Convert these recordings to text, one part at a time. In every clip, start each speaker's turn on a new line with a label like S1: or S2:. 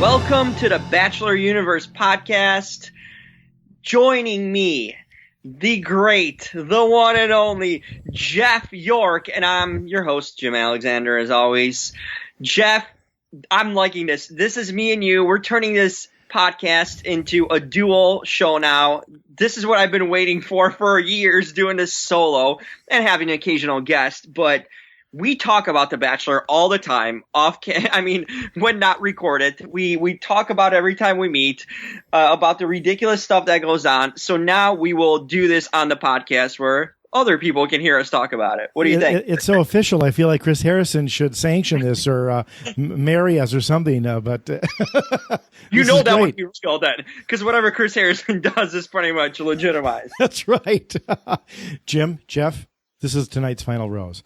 S1: Welcome to the Bachelor Universe podcast. Joining me, the great, the one and only Jeff York, and I'm your host, Jim Alexander, as always. Jeff, I'm liking this. This is me and you. We're turning this podcast into a dual show now. This is what I've been waiting for years, doing this solo and having an occasional guest, but we talk about The Bachelor all the time, when not recorded. We talk about every time we meet, about the ridiculous stuff that goes on. So now we will do this on the podcast where other people can hear us talk about it. What do you think?
S2: It's so official. I feel like Chris Harrison should sanction this or marry us or something. But
S1: you know that would be real then, because whatever Chris Harrison does is pretty much legitimized.
S2: That's right. Jim, Jeff, this is tonight's final rose.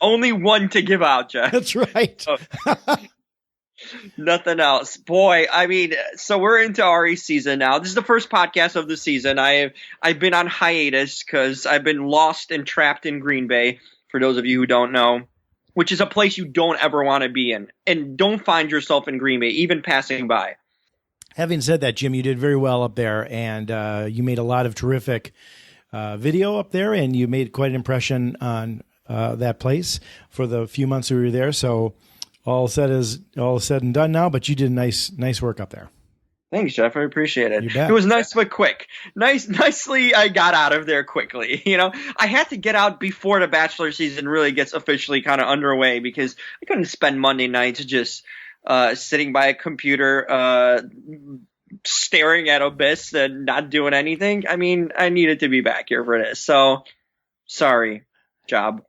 S1: Only one to give out, Jeff.
S2: That's right.
S1: Nothing else. Boy, so we're into Ari's season now. This is the first podcast of the season. I've been on hiatus because I've been lost and trapped in Green Bay, for those of you who don't know, which is a place you don't ever want to be in. And don't find yourself in Green Bay, even passing by.
S2: Having said that, Jim, you did very well up there, and you made a lot of terrific video up there, and you made quite an impression on that place for the few months we were there. So all said and done now, but you did nice work up there.
S1: Thanks, Jeff. I appreciate it. It was nice but quick. Nicely, I got out of there quickly. I had to get out before the Bachelor season really gets officially kind of underway because I couldn't spend Monday nights just sitting by a computer, staring at Abyss and not doing anything. I needed to be back here for this. So sorry, job.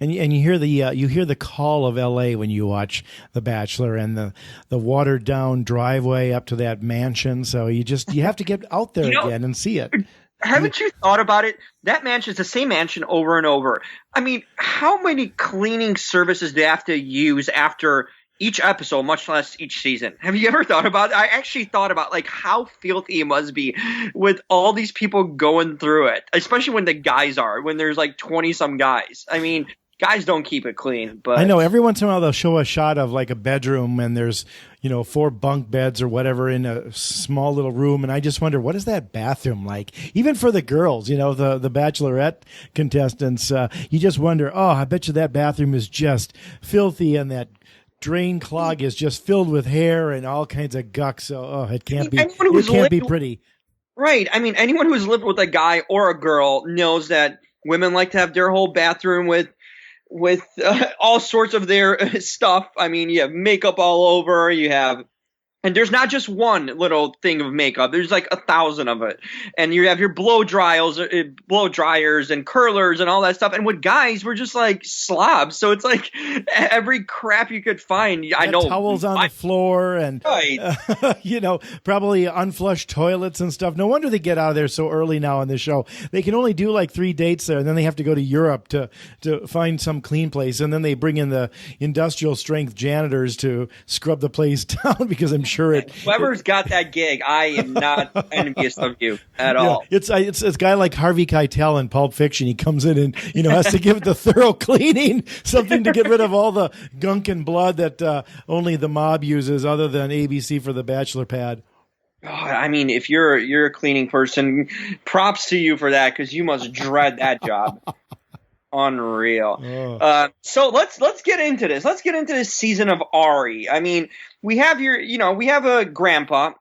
S2: And you hear the call of LA when you watch The Bachelor and the watered down driveway up to that mansion. So you have to get out there again and see it.
S1: Haven't you thought about it? That mansion is the same mansion over and over. How many cleaning services do you have to use after each episode, much less each season? Have you ever thought about it? I actually thought about how filthy it must be with all these people going through it, especially when there's 20 some guys. Guys don't keep it clean, but
S2: I know every once in a while they'll show a shot of a bedroom and there's 4 bunk beds or whatever in a small little room, and I just wonder, what is that bathroom like? Even for the girls, the Bachelorette contestants, you just wonder, I bet you that bathroom is just filthy and that drain clog is just filled with hair and all kinds of guck. So it can't be pretty.
S1: Right. Anyone who's lived with a guy or a girl knows that women like to have their whole bathroom with all sorts of their stuff. You have makeup all over. And there's not just one little thing of makeup. There's 1,000 of it. And you have your blow dryers and curlers and all that stuff. And with guys, we're just slobs. So it's every crap you could find. I know
S2: towels on the floor and,
S1: right.
S2: Probably unflushed toilets and stuff. No wonder they get out of there so early now on the show. They can only do 3 dates there, and then they have to go to Europe to find some clean place. And then they bring in the industrial strength janitors to scrub the place down because I'm sure
S1: whoever's got that gig, I am not envious of you at all.
S2: It's a guy like Harvey Keitel in Pulp Fiction. He comes in and has to give it the thorough cleaning, something to get rid of all the gunk and blood that only the mob uses, other than ABC for the Bachelor pad.
S1: If you're a cleaning person, props to you for that, because you must dread that job. Unreal.
S2: Oh.
S1: So let's get into this. Let's get into this season of Ari. We have we have a grandpa,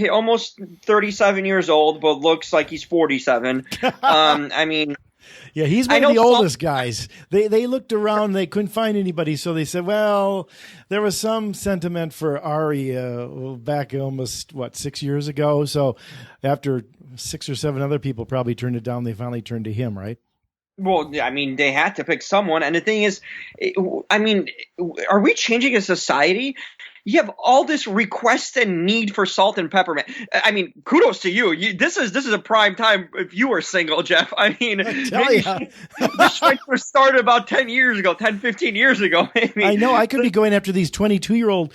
S1: almost 37 years old, but looks like he's 47.
S2: Yeah, he's one of the oldest guys. They looked around, they couldn't find anybody, so they said, well, there was some sentiment for Ari back almost, 6 years ago. So after 6 or 7 other people probably turned it down, they finally turned to him, right?
S1: Well, I mean, they had to pick someone, and the thing is, I mean, are we changing a society? You have all this request and need for salt and pepper, man. I mean, kudos to you. This is a prime time if you were single, Jeff. I mean,
S2: I tell you.
S1: this was started about 10 years ago, 10, 15 years ago, maybe.
S2: I know. I could be going after these 22-year-old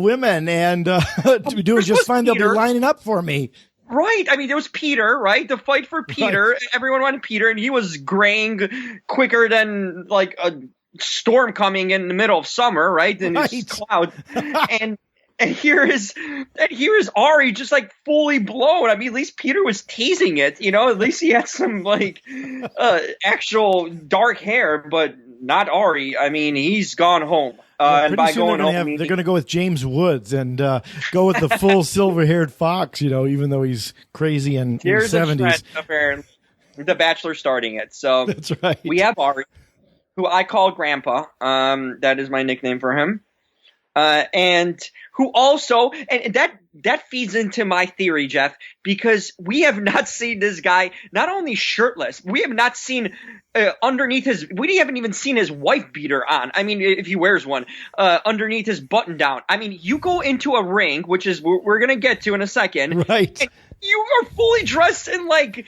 S2: women and doing just fine. They'll be lining up for me.
S1: Right. I mean, there was Peter, right? The fight for Peter. Right. Everyone wanted Peter, and he was graying quicker than like a storm coming in the middle of summer, right? And it's clouds. and here is Ari just like fully blown. I mean, at least Peter was teasing it, you know. At least he had some like actual dark hair, but not Ari. I mean, he's gone home. And by going home,
S2: they're going to go with James Woods and go with the full silver-haired fox, you know, even though he's crazy and in the 70s.
S1: Trend, apparently, the Bachelor starting it. So
S2: that's right.
S1: We have Ari, who I call Grandpa. That is my nickname for him. And who also, and that feeds into my theory, Jeff, because we have not seen this guy not only shirtless, we have not seen underneath we haven't even seen his wife beater on. I mean, if he wears one, underneath his button down. I mean, you go into a ring, which is we're going to get to in a second.
S2: Right.
S1: And you are fully dressed in like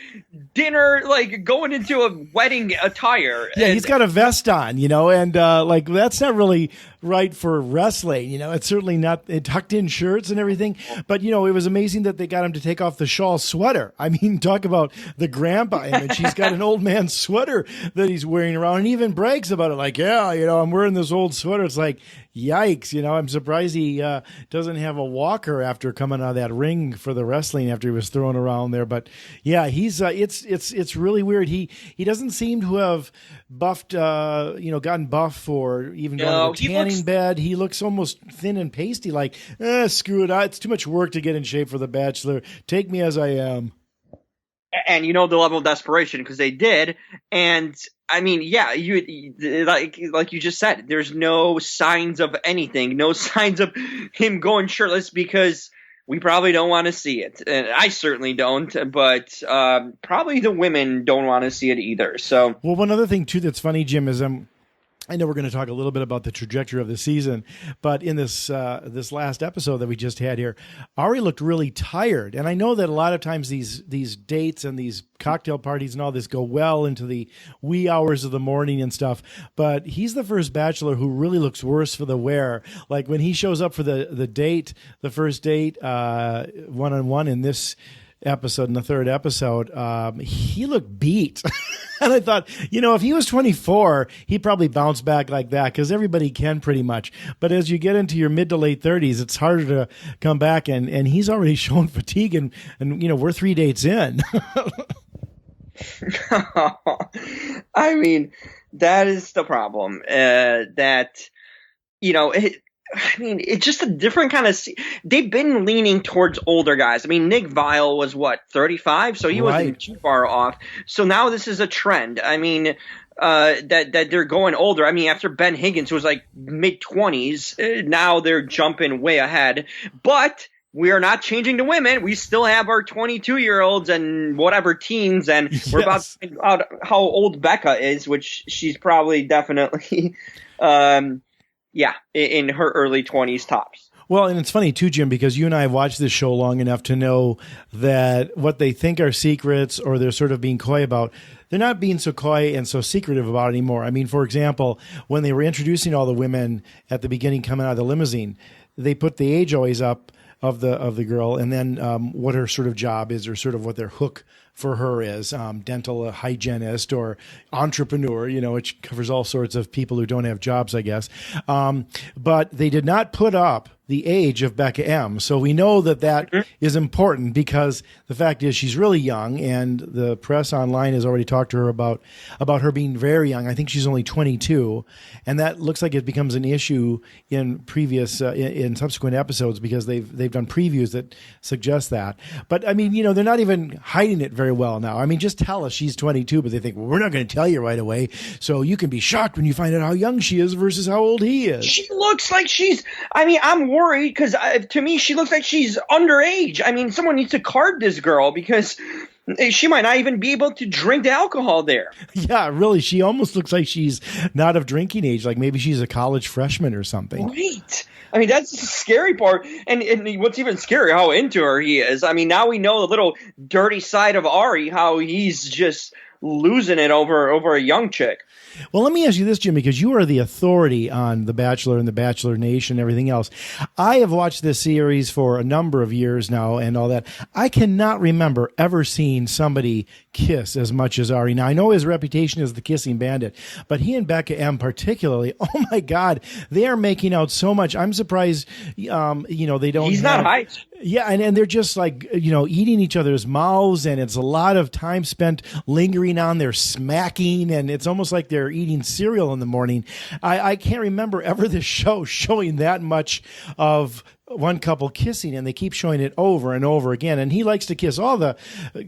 S1: dinner, like going into a wedding attire.
S2: Yeah, he's got a vest on, you know, and like that's not really right for wrestling. You know, it's certainly not tucked in shirts and everything. But, you know, it was amazing that they got him to take off the shawl sweater. I mean, talk about the grandpa image. He's got an old man sweater that he's wearing around and even brags about it. Like, yeah, you know, I'm wearing this old sweater. It's like, yikes. You know, I'm surprised he doesn't have a walker after coming out of that ring for the wrestling after he was thrown around there. But yeah, he's it's really weird. He doesn't seem to have buffed, gotten buff or even gone to the tanning bed. He looks almost thin and pasty, like, screw it. It's too much work to get in shape for The Bachelor. Take me as I am.
S1: And you know the level of desperation because they did. And I mean, yeah, you like you just said, there's no signs of anything, no signs of him going shirtless because we probably don't want to see it. And I certainly don't, but probably the women don't want to see it either. So,
S2: well, one other thing too that's funny, Jim, is I know we're going to talk a little bit about the trajectory of the season, but in this last episode that we just had here, Ari looked really tired. And I know that a lot of times these dates and these cocktail parties and all this go well into the wee hours of the morning and stuff, but he's the first Bachelor who really looks worse for the wear. Like when he shows up for the first date, one-on-one in this episode, in the third episode, he looked beat. And I thought, you know, if he was 24, he'd probably bounce back like that because everybody can pretty much. But as you get into your mid to late 30s, it's harder to come back. And he's already shown fatigue. And you know, we're 3 dates in.
S1: I mean, that is the problem. That, you know, it's just a different kind of. They've been leaning towards older guys. I mean, Nick Viall was what, 35, so he wasn't too far off. So now this is a trend. I mean, that they're going older. I mean, after Ben Higgins, who was like mid-20s, now they're jumping way ahead. But we are not changing to women. We still have our 22-year-olds and whatever teens, and we're about to find out how old Becca is, which she's probably definitely. Yeah, in her early 20s tops.
S2: Well, and it's funny too, Jim, because you and I have watched this show long enough to know that what they think are secrets or they're sort of being coy about, they're not being so coy and so secretive about it anymore. I mean, for example, when they were introducing all the women at the beginning coming out of the limousine, they put the age always up of the girl and then what her sort of job is or sort of what their hook for her is, dental hygienist or entrepreneur, you know, which covers all sorts of people who don't have jobs, I guess. But they did not put up the age of Becca M. So we know that is important because the fact is she's really young and the press online has already talked to her about her being very young. I think she's only 22. And that looks like it becomes an issue in previous, in subsequent episodes because they've done previews that suggest that. But I mean, you know, they're not even hiding it very well now. I mean, just tell us she's 22, but they think, well, we're not going to tell you right away. So you can be shocked when you find out how young she is versus how old he is.
S1: She looks like I'm worried because to me, she looks like she's underage. I mean, someone needs to card this girl because She might not even be able to drink the alcohol there.
S2: Yeah, really. She almost looks like she's not of drinking age. Like maybe she's a college freshman or something.
S1: Right. I mean, that's the scary part. And what's even scarier, how into her he is. I mean, now we know the little dirty side of Ari, how he's just losing it over a young chick.
S2: Well, let me ask you this, Jim, because you are the authority on The Bachelor and The Bachelor Nation and everything else. I have watched this series for a number of years now and all that. I cannot remember ever seeing somebody kiss as much as Ari. Now, I know his reputation is the kissing bandit, but he and Becca M particularly, oh my God, they are making out so much. I'm surprised, they don't.
S1: He's not hyped.
S2: Yeah, and they're just like, eating each other's mouths, and it's a lot of time spent lingering on their smacking, and it's almost like they're eating cereal in the morning. I can't remember ever this show showing that much of one couple kissing, and they keep showing it over and over again. And he likes to kiss all the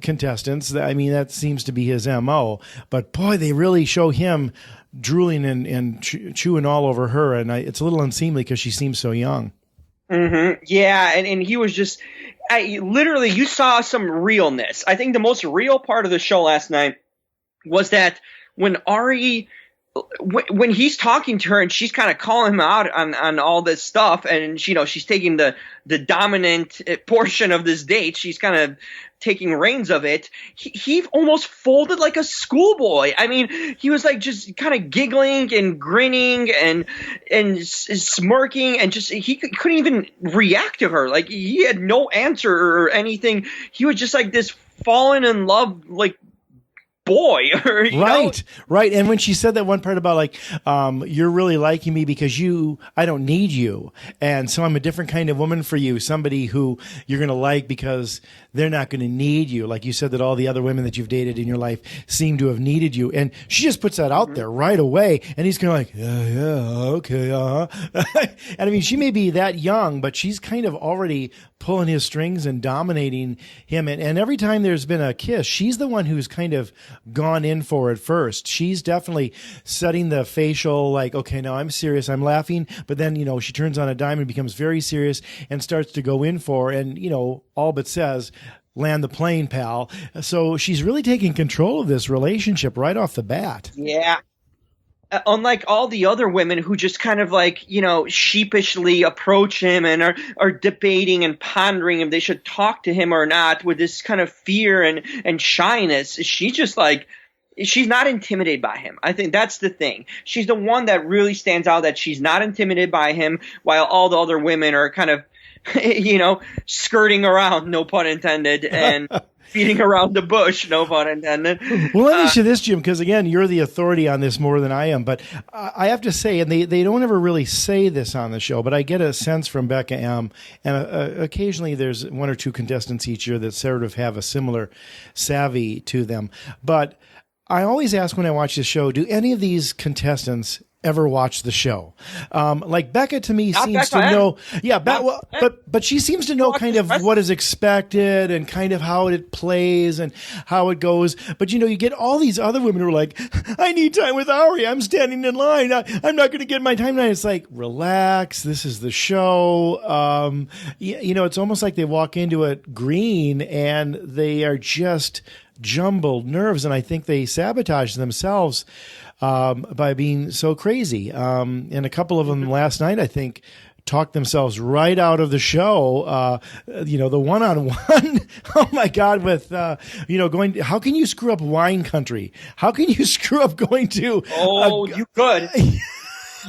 S2: contestants. I mean, that seems to be his MO. But boy, they really show him drooling and chewing all over her, and it's a little unseemly because she seems so young.
S1: Mm-hmm. Yeah, and he was just literally, you saw some realness. I think the most real part of the show last night was that when Ari, when he's talking to her and she's kind of calling him out on all this stuff, and she's taking the dominant portion of this date, she's kind of taking reins of it. He almost folded like a schoolboy. I mean, he was like just kind of giggling and grinning and smirking, and just he couldn't even react to her. Like he had no answer or anything. He was just like this fallen in love like boy. Right. And when she said that one part about like, you're really liking me because I don't need you. And so I'm a different kind of woman for you. Somebody who you're going to like because they're not going to need you. Like you said that all the other women that you've dated in your life seem to have needed you. And she just puts that out there right away. And he's kind of like, yeah, okay. And I mean, she may be that young, but she's kind of already pulling his strings and dominating him. And every time there's been a kiss, she's the one who's kind of gone in for it first. She's definitely setting the facial like, okay, now I'm serious, I'm laughing. But then, she turns on a dime and becomes very serious and starts to go in for, and, all but says, land the plane, pal. So she's really taking control of this relationship right off the bat. Yeah. Unlike all the other women who just kind of like, sheepishly approach him and are debating and pondering if they should talk to him or not with this kind of fear and shyness, she's just like, she's not intimidated by him. I think that's the thing. She's the one that really stands out, that she's not intimidated by him, while all the other women are kind of, skirting around, no pun intended, and beating around the bush, no pun intended.
S2: Well, let me ask you this, Jim, because again, you're the authority on this more than I am, but I have to say, and they don't ever really say this on the show, but I get a sense from Becca M, and occasionally there's one or two contestants each year that sort of have a similar savvy to them. But I always ask when I watch this show, do any of these contestants ever watch the show? Like Becca to me seems to know, but she seems to know kind of what is expected and kind of how it plays and how it goes. But you get all these other women who are like, I need time with Ari. I'm standing in line. I'm not going to get my time now. It's like, relax. This is the show. It's almost like they walk into it green and they are just jumbled nerves. And I think they sabotage themselves by being so crazy. And a couple of them last night, I think, talked themselves right out of the show. The one-on-one, oh my God, with, going, how can you screw up wine country? How can you screw up going to?
S1: Oh, you could.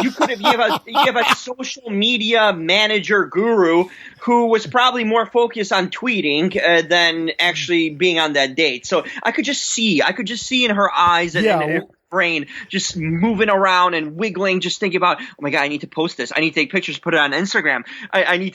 S1: You could have, you have a social media manager guru who was probably more focused on tweeting than actually being on that date. So I could just see in her eyes and in her brain just moving around and wiggling, just thinking about, oh my God, I need to post this. I need to take pictures, put it on Instagram. I need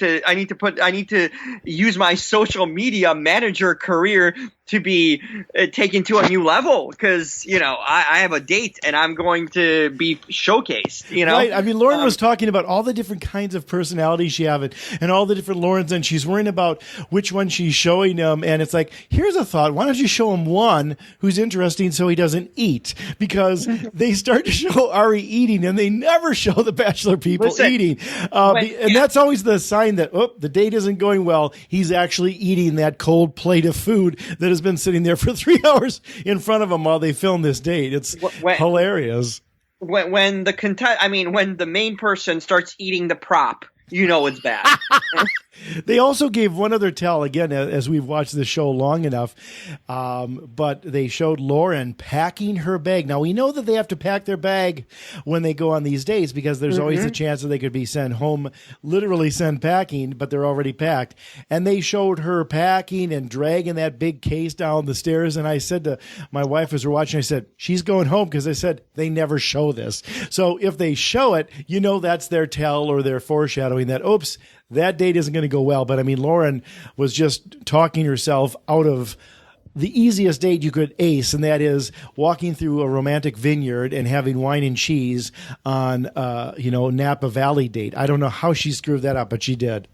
S1: to use my social media manager career to be taken to a new level, because I have a date and I'm going to be showcased.
S2: Right. I mean, Lauren was talking about all the different kinds of personalities she has and all the different Laurens, and she's worrying about which one she's showing them. And it's like, here's a thought: why don't you show him one who's interesting so he doesn't eat? Because because they start to show Ari eating and they never show the Bachelor people eating. And that's always the sign that, the date isn't going well. He's actually eating that cold plate of food that has been sitting there for 3 hours in front of him while they film this date. It's hilarious.
S1: When the main person starts eating the prop, you know it's bad.
S2: They also gave one other tell, again, as we've watched the show long enough, but they showed Lauren packing her bag. Now, we know that they have to pack their bag when they go on these dates because there's always a chance that they could be sent home, literally sent packing, but they're already packed. And they showed her packing and dragging that big case down the stairs. And I said to my wife as we're watching, I said, she's going home because I said they never show this. So if they show it, you know that's their tell or their foreshadowing that, oops, that date isn't going to go well. But I mean, Lauren was just talking herself out of the easiest date you could ace, and that is walking through a romantic vineyard and having wine and cheese on, Napa Valley date. I don't know how she screwed that up, but she did.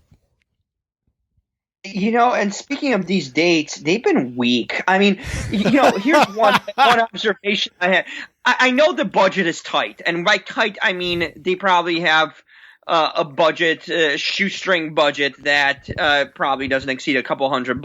S1: And speaking of these dates, they've been weak. I mean, here's one observation I had. I know the budget is tight, and by tight, I mean they probably have a budget, shoestring budget that probably doesn't exceed a couple $100.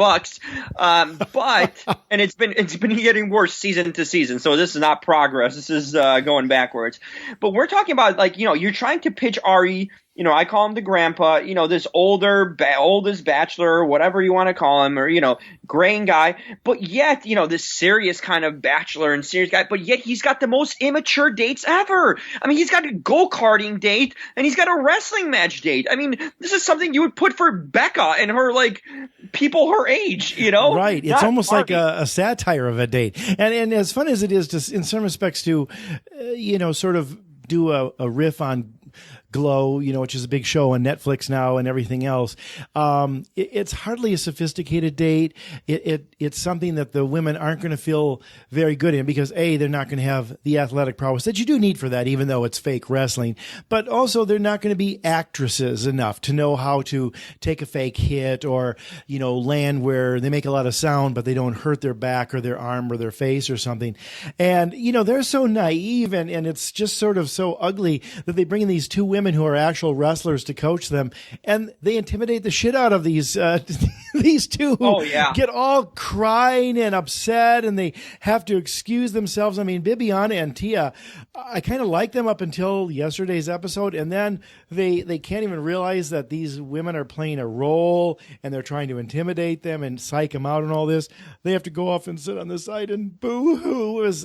S1: But and it's been getting worse season to season. So this is not progress. This is going backwards. But we're talking about you're trying to pitch Ari. I call him the grandpa, this oldest bachelor, whatever you want to call him, or, graying guy. But yet, this serious kind of bachelor and serious guy, but yet he's got the most immature dates ever. I mean, he's got a go-karting date and he's got a wrestling match date. I mean, this is something you would put for Becca and her, people her age,
S2: Right. It's almost like a satire of a date. And as fun as it is to, in some respects to, sort of do a riff on Glow, which is a big show on Netflix now and everything else. It's hardly a sophisticated date. It's something that the women aren't going to feel very good in because they're not going to have the athletic prowess that you do need for that, even though it's fake wrestling. But also they're not going to be actresses enough to know how to take a fake hit or, land where they make a lot of sound, but they don't hurt their back or their arm or their face or something. And, they're so naive and it's just sort of so ugly that they bring in these two women who are actual wrestlers to coach them, and they intimidate the shit out of these these two who get all crying and upset, and they have to excuse themselves. I mean, Bibiana and Tia, I kind of like them up until yesterday's episode, and then they can't even realize that these women are playing a role, and they're trying to intimidate them and psych them out and all this. They have to go off and sit on the side and boo-hoo. It was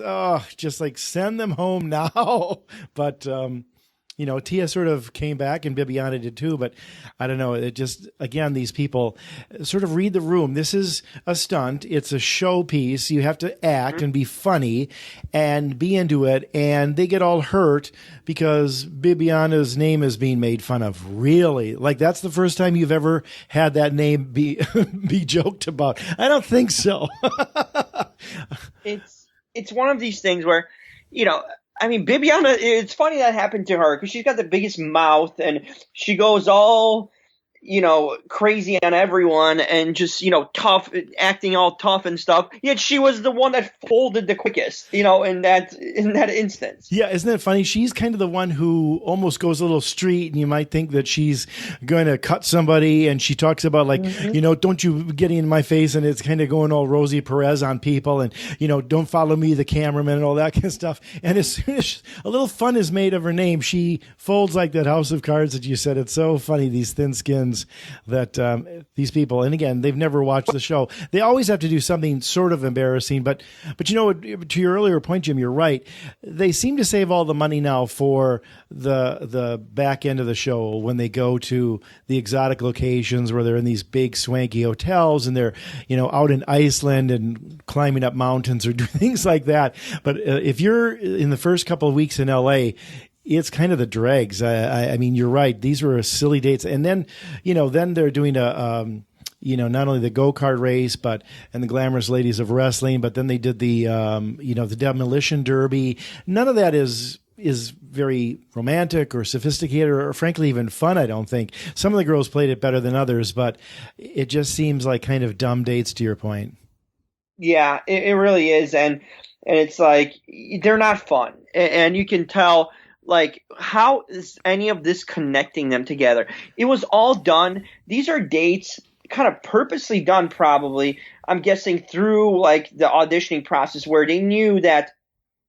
S2: just like, send them home now. But Tia sort of came back and Bibiana did too, but I don't know. It just, again, these people sort of read the room. This is a stunt. It's a showpiece. You have to act and be funny and be into it. And they get all hurt because Bibiana's name is being made fun of. Really? Like, that's the first time you've ever had that name be joked about? I don't think so.
S1: It's one of these things where, I mean, Bibiana, it's funny that happened to her because she's got the biggest mouth and she goes all, crazy on everyone and just, tough, acting all tough and stuff. Yet she was the one that folded the quickest, in that instance.
S2: Yeah, isn't that funny? She's kind of the one who almost goes a little street, and you might think that she's going to cut somebody. And she talks about don't you get in my face, and it's kind of going all Rosie Perez on people, and don't follow me, the cameraman, and all that kind of stuff. And as soon as a little fun is made of her name, she folds like that house of cards that you said. It's so funny, these thin skins that these people, and again, they've never watched the show. They always have to do something sort of embarrassing, but to your earlier point, Jim, you're right. They seem to save all the money now for the back end of the show when they go to the exotic locations where they're in these big swanky hotels and they're out in Iceland and climbing up mountains or doing things like that. But if you're in the first couple of weeks in LA, it's kind of the dregs. I mean, you're right. These were silly dates. And then, then they're doing not only the go-kart race, and the Glamorous Ladies of Wrestling, but then they did the, the Demolition Derby. None of that is very romantic or sophisticated or frankly even fun, I don't think. Some of the girls played it better than others, but it just seems like kind of dumb dates, to your point.
S1: Yeah, it really is. And and it's like they're not fun, and you can tell. Like, how is any of this connecting them together? It was all done. These are dates kind of purposely done, probably, I'm guessing, through like the auditioning process where they knew that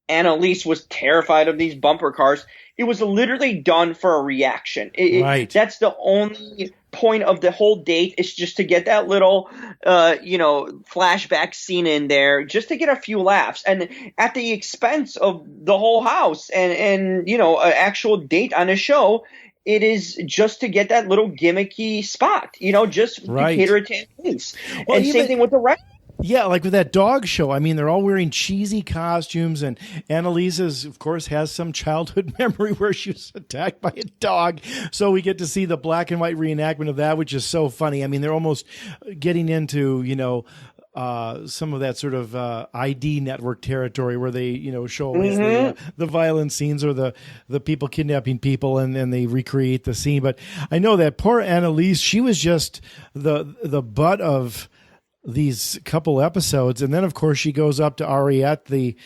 S1: Annalise was terrified of these bumper cars. It was literally done for a reaction.
S2: Right.
S1: That's the only point of the whole date, is just to get that little, flashback scene in there, just to get a few laughs, and at the expense of the whole house and an actual date on a show. It is just to get that little gimmicky spot, just to cater it to Annalise. Well, and same thing with the rest.
S2: Yeah, like with that dog show. I mean, they're all wearing cheesy costumes, and Annalise's, of course, has some childhood memory where she was attacked by a dog. So we get to see the black and white reenactment of that, which is so funny. I mean, they're almost getting into, some of that sort of ID network territory where they, show the violent scenes or the people kidnapping people, and then they recreate the scene. But I know that poor Annalise, she was just the butt of these couple episodes, and then of course she goes up to Ari at the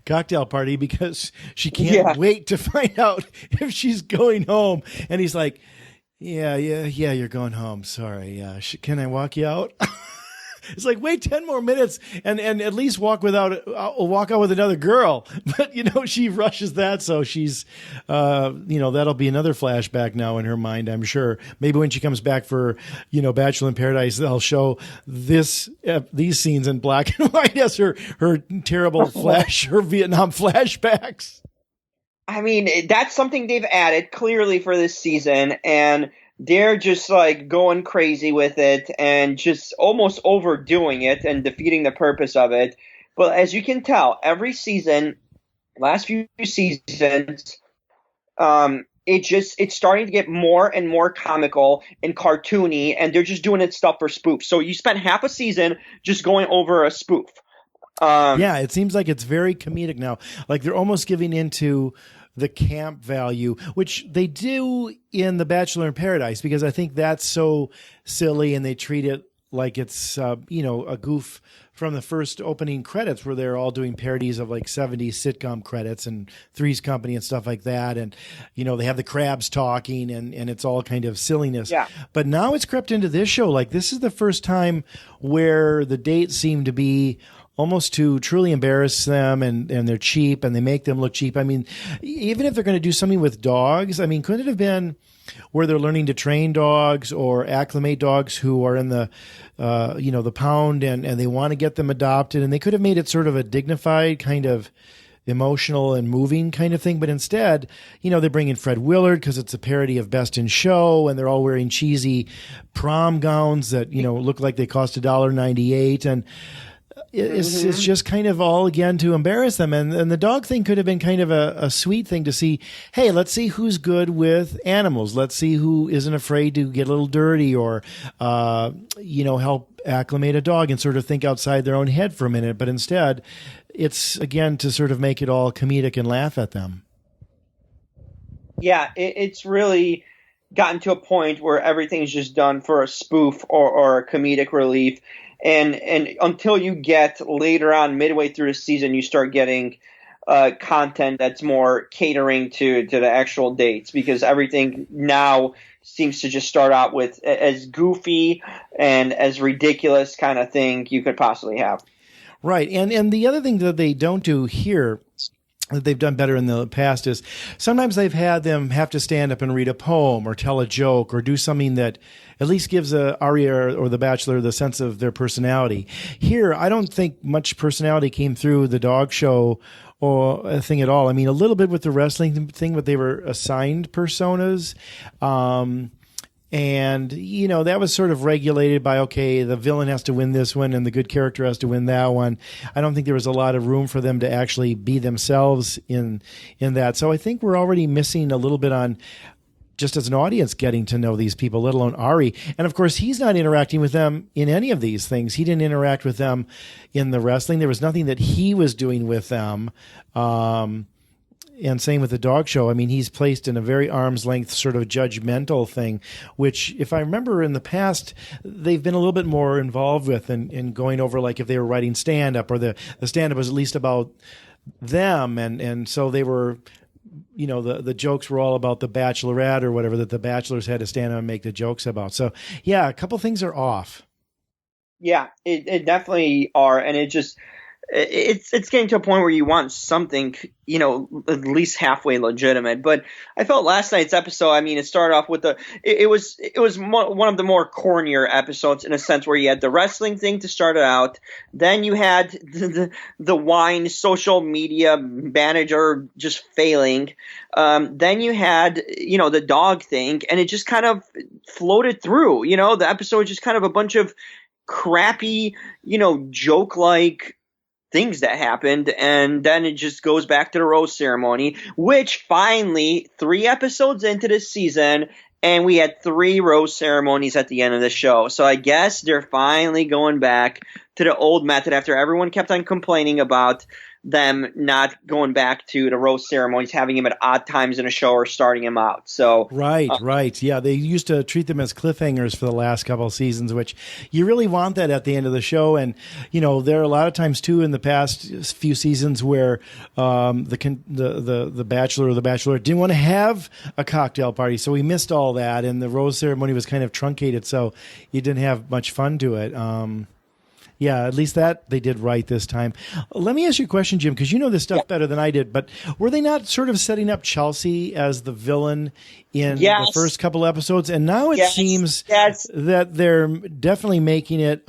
S2: cocktail party because she can't wait to find out if she's going home. And he's like, yeah, you're going home, sorry, can I walk you out? It's like, wait 10 more minutes and at least walk out with another girl. But, she rushes that. So she's, that'll be another flashback now in her mind, I'm sure. Maybe when she comes back for, Bachelor in Paradise, they'll show these scenes in black and white as her terrible her Vietnam flashbacks.
S1: I mean, that's something they've added clearly for this season, and they're just like going crazy with it and just almost overdoing it and defeating the purpose of it. But as you can tell, every season, last few seasons, it's starting to get more and more comical and cartoony, and they're just doing it stuff for spoof. So you spent half a season just going over a spoof.
S2: It seems like it's very comedic now. Like they're almost giving into the camp value, which they do in The Bachelor in Paradise, because I think that's so silly and they treat it like it's, a goof from the first opening credits where they're all doing parodies of like 70s sitcom credits and Three's Company and stuff like that. And, they have the crabs talking and it's all kind of silliness.
S1: Yeah.
S2: But now it's crept into this show. Like this is the first time where the dates seem to be almost to truly embarrass them, and they're cheap and they make them look cheap. I mean, even if they're going to do something with dogs, I mean, couldn't it have been where they're learning to train dogs or acclimate dogs who are in the, the pound and they want to get them adopted, and they could have made it sort of a dignified kind of emotional and moving kind of thing. But instead, they bring in Fred Willard because it's a parody of Best in Show, and they're all wearing cheesy prom gowns that, look like they cost $1.98. And it's just kind of all, again, to embarrass them. And the dog thing could have been kind of a sweet thing to see. Hey, let's see who's good with animals. Let's see who isn't afraid to get a little dirty or, help acclimate a dog and sort of think outside their own head for a minute. But instead, it's, again, to sort of make it all comedic and laugh at them.
S1: Yeah, it's really gotten to a point where everything's just done for a spoof or a comedic relief. And until you get later on, midway through the season, you start getting content that's more catering to the actual dates, because everything now seems to just start out with as goofy and as ridiculous kind of thing you could possibly have.
S2: Right. And the other thing that they don't do here that they've done better in the past is sometimes they've had them have to stand up and read a poem or tell a joke or do something that at least gives Aria or the Bachelor the sense of their personality. Here, I don't think much personality came through the dog show or a thing at all. I mean, a little bit with the wrestling thing, but they were assigned personas. And, that was sort of regulated by, okay, the villain has to win this one and the good character has to win that one. I don't think there was a lot of room for them to actually be themselves in that. So I think we're already missing a little bit on just as an audience getting to know these people, let alone Ari. And of course, he's not interacting with them in any of these things. He didn't interact with them in the wrestling. There was nothing that he was doing with them. and same with the dog show. I mean, he's placed in a very arm's length sort of judgmental thing, which, if I remember in the past, they've been a little bit more involved with in going over, like if they were writing stand-up, or the stand-up was at least about them, and so they were, the jokes were all about the Bachelorette or whatever that the Bachelors had to stand up and make the jokes about. So yeah, a couple things are off.
S1: Yeah, it definitely are, and it's getting to a point where you want something, at least halfway legitimate. But I felt last night's episode, I mean, it started off with it was one of the more cornier episodes, in a sense, where you had the wrestling thing to start it out. Then you had the wine social media manager just failing. Then you had, the dog thing, and it just kind of floated through. The episode was just kind of a bunch of crappy, joke-like things that happened, and then it just goes back to the rose ceremony, which finally, 3 episodes into this season, and we had 3 rose ceremonies at the end of the show. So I guess they're finally going back to the old method after everyone kept on complaining about them not going back to the rose ceremonies, having him at odd times in a show or starting him out. So
S2: right. Yeah, they used to treat them as cliffhangers for the last couple of seasons, which you really want that at the end of the show. And there are a lot of times too in the past few seasons where the Bachelor or the Bachelorette didn't want to have a cocktail party, so we missed all that, and the rose ceremony was kind of truncated, so you didn't have much fun to it. Yeah, at least that they did right this time. Let me ask you a question, Jim, because you know this stuff better than I did, but were they not sort of setting up Chelsea as the villain in the first couple episodes? And now it seems that they're definitely making it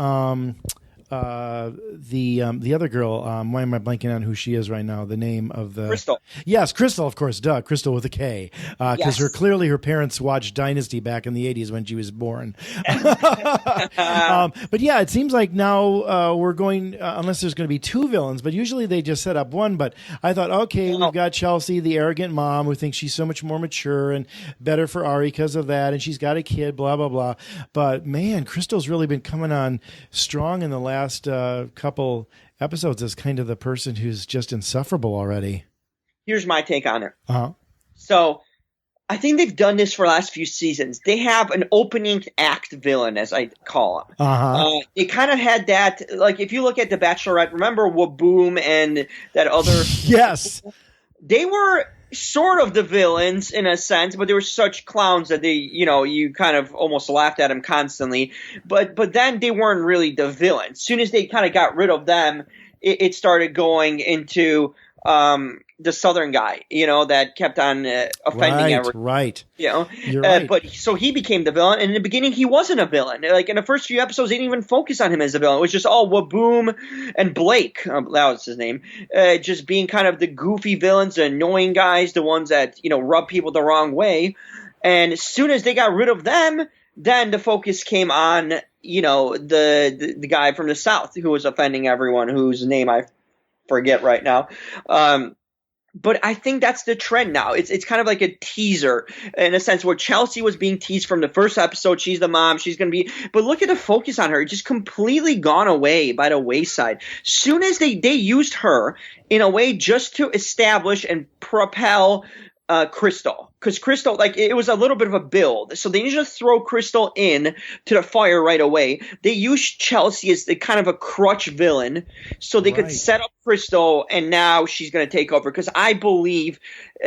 S2: the other girl, why am I blanking on who she is right now? The name of the
S1: Crystal.
S2: Yes, Crystal, of course. Duh, Crystal with a K. Because clearly her parents watched Dynasty back in the 80s when she was born. But yeah, it seems like now we're going, unless there's going to be 2 villains, but usually they just set up one. But I thought, okay, we've got Chelsea, the arrogant mom who thinks she's so much more mature and better for Ari because of that, and she's got a kid, blah, blah, blah. But man, Crystal's really been coming on strong in the last couple episodes as kind of the person who's just insufferable already.
S1: Here's my take on it.
S2: Uh-huh.
S1: So I think they've done this for the last few seasons. They have an opening act villain, as I call him.
S2: Uh-huh.
S1: They kind of had that, like if you look at The Bachelorette, remember Waboom and that other...
S2: Yes.
S1: They were sort of the villains in a sense, but they were such clowns that they, you kind of almost laughed at them constantly. But then they weren't really the villains. As soon as they kind of got rid of them, it started going into the Southern guy, that kept on offending everyone.
S2: Right.
S1: You're
S2: right.
S1: But so he became the villain, and in the beginning he wasn't a villain. Like in the first few episodes, they didn't even focus on him as a villain. It was just all Waboom and Blake, that was his name, just being kind of the goofy villains, the annoying guys, the ones that rub people the wrong way. And as soon as they got rid of them, then the focus came on the guy from the South who was offending everyone, whose name I forget right now. But I think that's the trend now. It's kind of like a teaser in a sense where Chelsea was being teased from the first episode. She's the mom. She's going to be – but look at the focus on her. It's just completely gone away by the wayside. Soon as they used her in a way just to establish and propel Crystal. Because Crystal, it was a little bit of a build. So they didn't just throw Crystal in to the fire right away. They used Chelsea as the kind of a crutch villain so they could set up Crystal, and now she's going to take over. Because I believe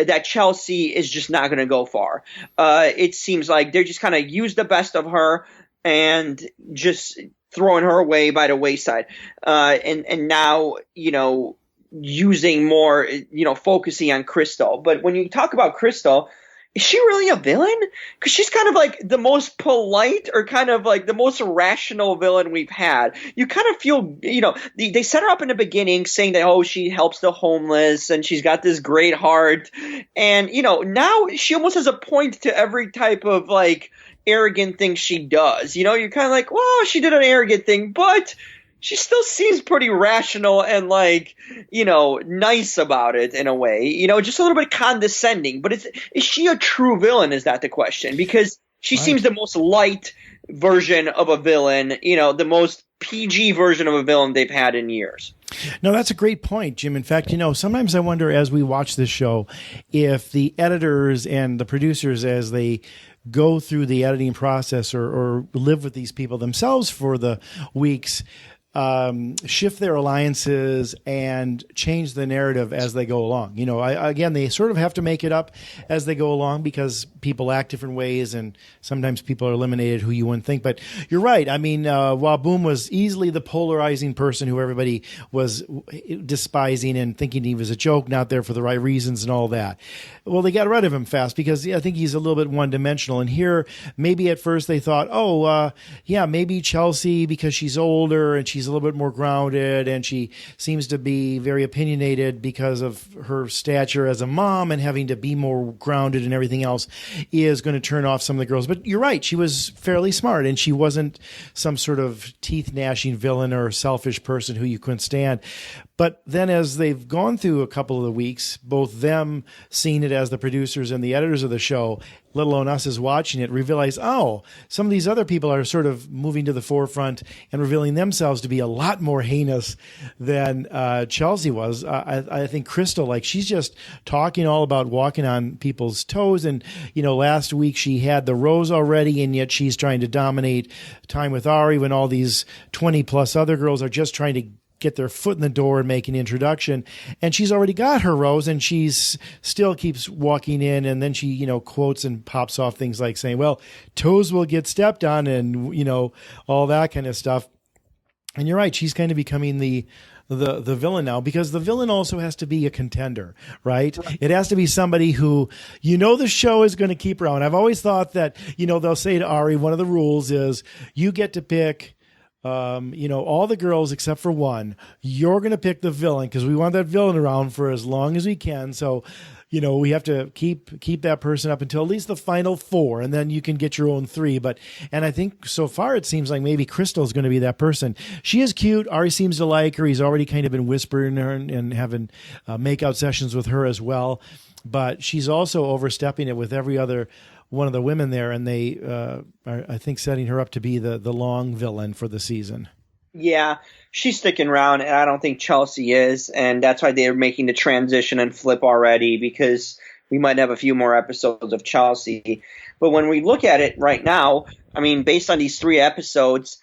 S1: that Chelsea is just not going to go far. It seems like they're just kind of use the best of her and just throwing her away by the wayside. And now, using more, focusing on Crystal. But when you talk about Crystal, is she really a villain? Because she's kind of like the most polite or kind of like the most rational villain we've had. You kind of feel, they set her up in the beginning saying that, she helps the homeless and she's got this great heart. And, now she almost has a point to every type of arrogant thing she does. You're kind of like, well, she did an arrogant thing, but she still seems pretty rational and nice about it in a way, just a little bit condescending. But is she a true villain? Is that the question? Because she seems the most light version of a villain, the most PG version of a villain they've had in years.
S2: No, that's a great point, Jim. In fact, sometimes I wonder as we watch this show if the editors and the producers, as they go through the editing process or live with these people themselves for the weeks, shift their alliances and change the narrative as they go along. Again, they sort of have to make it up as they go along because people act different ways and sometimes people are eliminated who you wouldn't think. But you're right. I mean, while Boom was easily the polarizing person who everybody was despising and thinking he was a joke, not there for the right reasons and all that. Well, they got rid of him fast because I think he's a little bit one-dimensional. And here, maybe at first they thought, maybe Chelsea because she's older and she's a little bit more grounded and she seems to be very opinionated because of her stature as a mom and having to be more grounded and everything else is going to turn off some of the girls. But you're right. She was fairly smart and she wasn't some sort of teeth-gnashing villain or selfish person who you couldn't stand. But then as they've gone through a couple of the weeks, both them seeing it as the producers and the editors of the show, let alone us as watching it, realize, some of these other people are sort of moving to the forefront and revealing themselves to be a lot more heinous than Chelsea was. I think Crystal, she's just talking all about walking on people's toes. And, last week she had the rose already, and yet she's trying to dominate time with Ari when all these 20 plus other girls are just trying to get their foot in the door and make an introduction. And she's already got her rose and she's still keeps walking in. And then she, quotes and pops off things like saying, well, toes will get stepped on and, all that kind of stuff. And you're right. She's kind of becoming the villain now because the villain also has to be a contender, right? It has to be somebody who, the show is going to keep around. I've always thought that, they'll say to Ari, one of the rules is you get to pick all the girls except for one. You're going to pick the villain because we want that villain around for as long as we can. So, we have to keep that person up until at least the final 4, and then you can get your own 3. And I think so far it seems like maybe Crystal's going to be that person. She is cute. Ari seems to like her. He's already kind of been whispering her and having makeout sessions with her as well. But she's also overstepping it with every other one of the women there, and they are, I think, setting her up to be the long villain for the season.
S1: Yeah, she's sticking around, and I don't think Chelsea is, and that's why they're making the transition and flip already, because we might have a few more episodes of Chelsea. But when we look at it right now, I mean, based on these 3 episodes,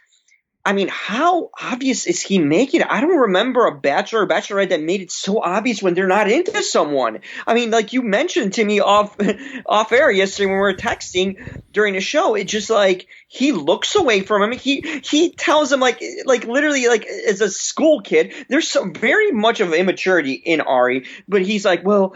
S1: I mean, how obvious is he making it? I don't remember a bachelor or bachelorette that made it so obvious when they're not into someone. I mean, like you mentioned to me off air yesterday when we were texting during the show, it's just like he looks away from him. He tells him like literally like as a school kid. There's some very much of immaturity in Ari, but he's like, well,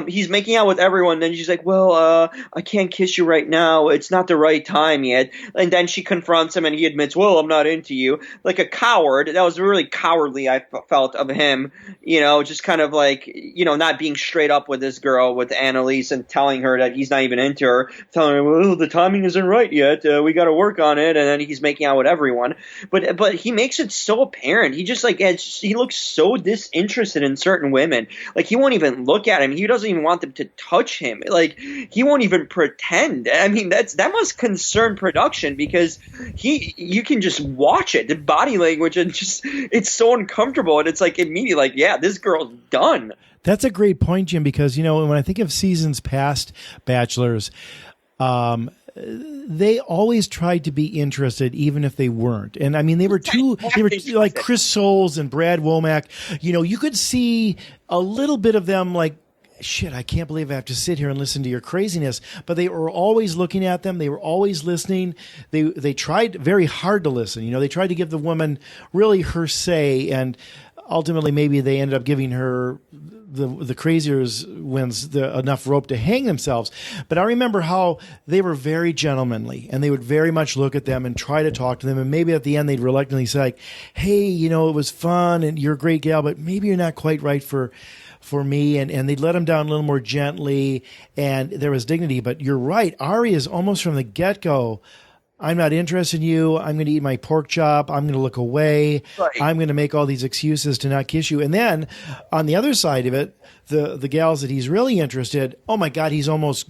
S1: he's making out with everyone. Then she's like, well, I can't kiss you right now. It's not the right time yet. And then she confronts him and he admits, well, I'm not into you, like a coward. That was really cowardly, I felt, of him, just kind of like, not being straight up with this girl, with Annalise, and telling her that he's not even into her, telling her, well, the timing isn't right yet, we got to work on it, and then he's making out with everyone. But he makes it so apparent. He just he looks so disinterested in certain women. Like, he won't even look at him. He doesn't even want them to touch him. Like, he won't even pretend. I mean, that must concern production, because you can just watch it, the body language, and just it's so uncomfortable, and it's like immediately like, yeah, this girl's done.
S2: That's a great point, Jim, because when I think of seasons past Bachelors, they always tried to be interested even if they weren't. And I mean, they were like Chris Soules and Brad Womack. You could see a little bit of them like, shit, I can't believe I have to sit here and listen to your craziness. But they were always looking at them. They were always listening. They tried very hard to listen. They tried to give the woman really her say, and ultimately maybe they ended up giving her the craziers wins enough rope to hang themselves. But I remember how they were very gentlemanly, and they would very much look at them and try to talk to them. And maybe at the end they'd reluctantly say, like, hey, it was fun and you're a great gal, but maybe you're not quite right for me. And they'd let them down a little more gently, and there was dignity. But you're right. Ari is almost from the get-go, I'm not interested in you. I'm going to eat my pork chop. I'm going to look away. Right. I'm going to make all these excuses to not kiss you. And then on the other side of it, the gals that he's really interested, oh my God, he's almost,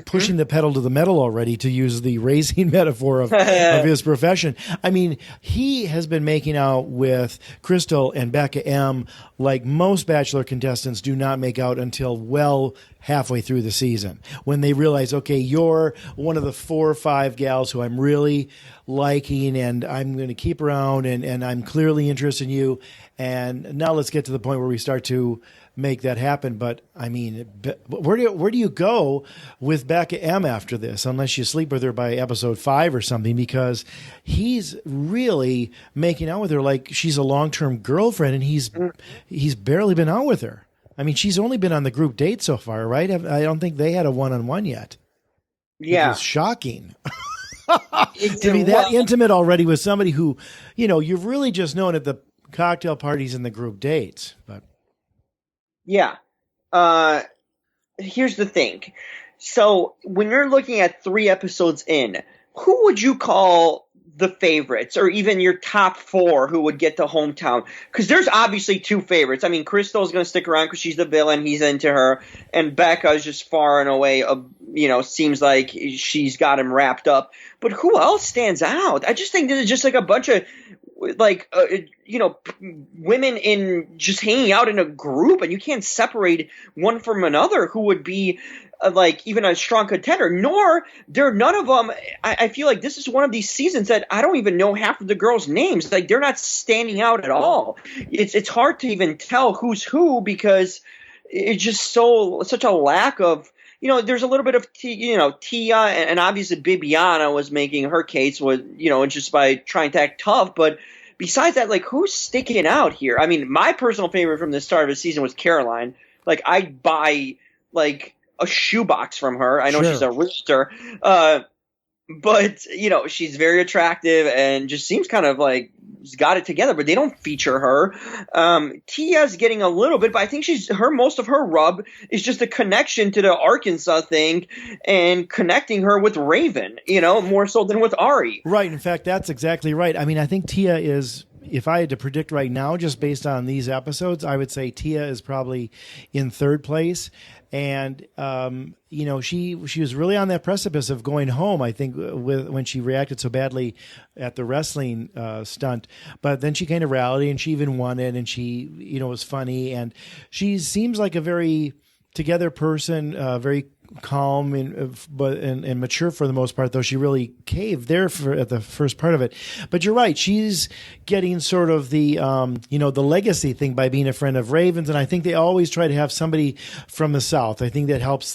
S2: pushing the pedal to the metal already, to use the racing metaphor of his profession. I mean, he has been making out with Crystal and Becca M like most Bachelor contestants do not make out until well halfway through the season, when they realize, okay, you're one of the 4 or 5 gals who I'm really liking and I'm going to keep around, and I'm clearly interested in you. And now let's get to the point where we start to make that happen. But I mean, where do you go with Becca M after this, unless you sleep with her by episode 5 or something, because he's really making out with her like she's a long-term girlfriend, and he's barely been out with her. I mean, she's only been on the group date so far, right? I don't think they had a one-on-one yet.
S1: Yeah.
S2: It's shocking. To be that intimate already with somebody who, you've really just known at the cocktail parties and the group dates. But
S1: yeah. Here's the thing. So when you're looking at 3 episodes in, who would you call the favorites, or even your top 4 who would get to hometown? Because there's obviously 2 favorites. I mean, Crystal's going to stick around because she's the villain. He's into her. And Becca is just far and away, seems like she's got him wrapped up. But who else stands out? I just think this is just like a bunch of women in just hanging out in a group, and you can't separate one from another who would be even a strong contender. Nor there are none of them. I feel like this is one of these seasons that I don't even know half of the girls' names. Like, they're not standing out at all. It's hard to even tell who's who, because it's just such a lack of. There's a little bit of Tia, and obviously Bibiana was making her case just by trying to act tough. But besides that, who's sticking out here? I mean, my personal favorite from the start of the season was Caroline. I'd buy a shoebox from her. I know She's a realtor, but she's very attractive and just seems kind of got it together. But they don't feature her. Tia's getting a little bit, but I think most of her rub is just a connection to the Arkansas thing and connecting her with Raven. More so than with Ari.
S2: Right. In fact, that's exactly right. I mean, I think Tia is. If I had to predict right now, just based on these episodes, I would say Tia is probably in 3rd place. And, she was really on that precipice of going home, I think, when she reacted so badly at the wrestling stunt. But then she kind of rallied, and she even won it, and she, was funny. And she seems like a very together person, very calm and mature for the most part, though she really caved there at the first part of it. But you're right, she's getting sort of the the legacy thing by being a friend of Raven's, and I think they always try to have somebody from the South. I think that helps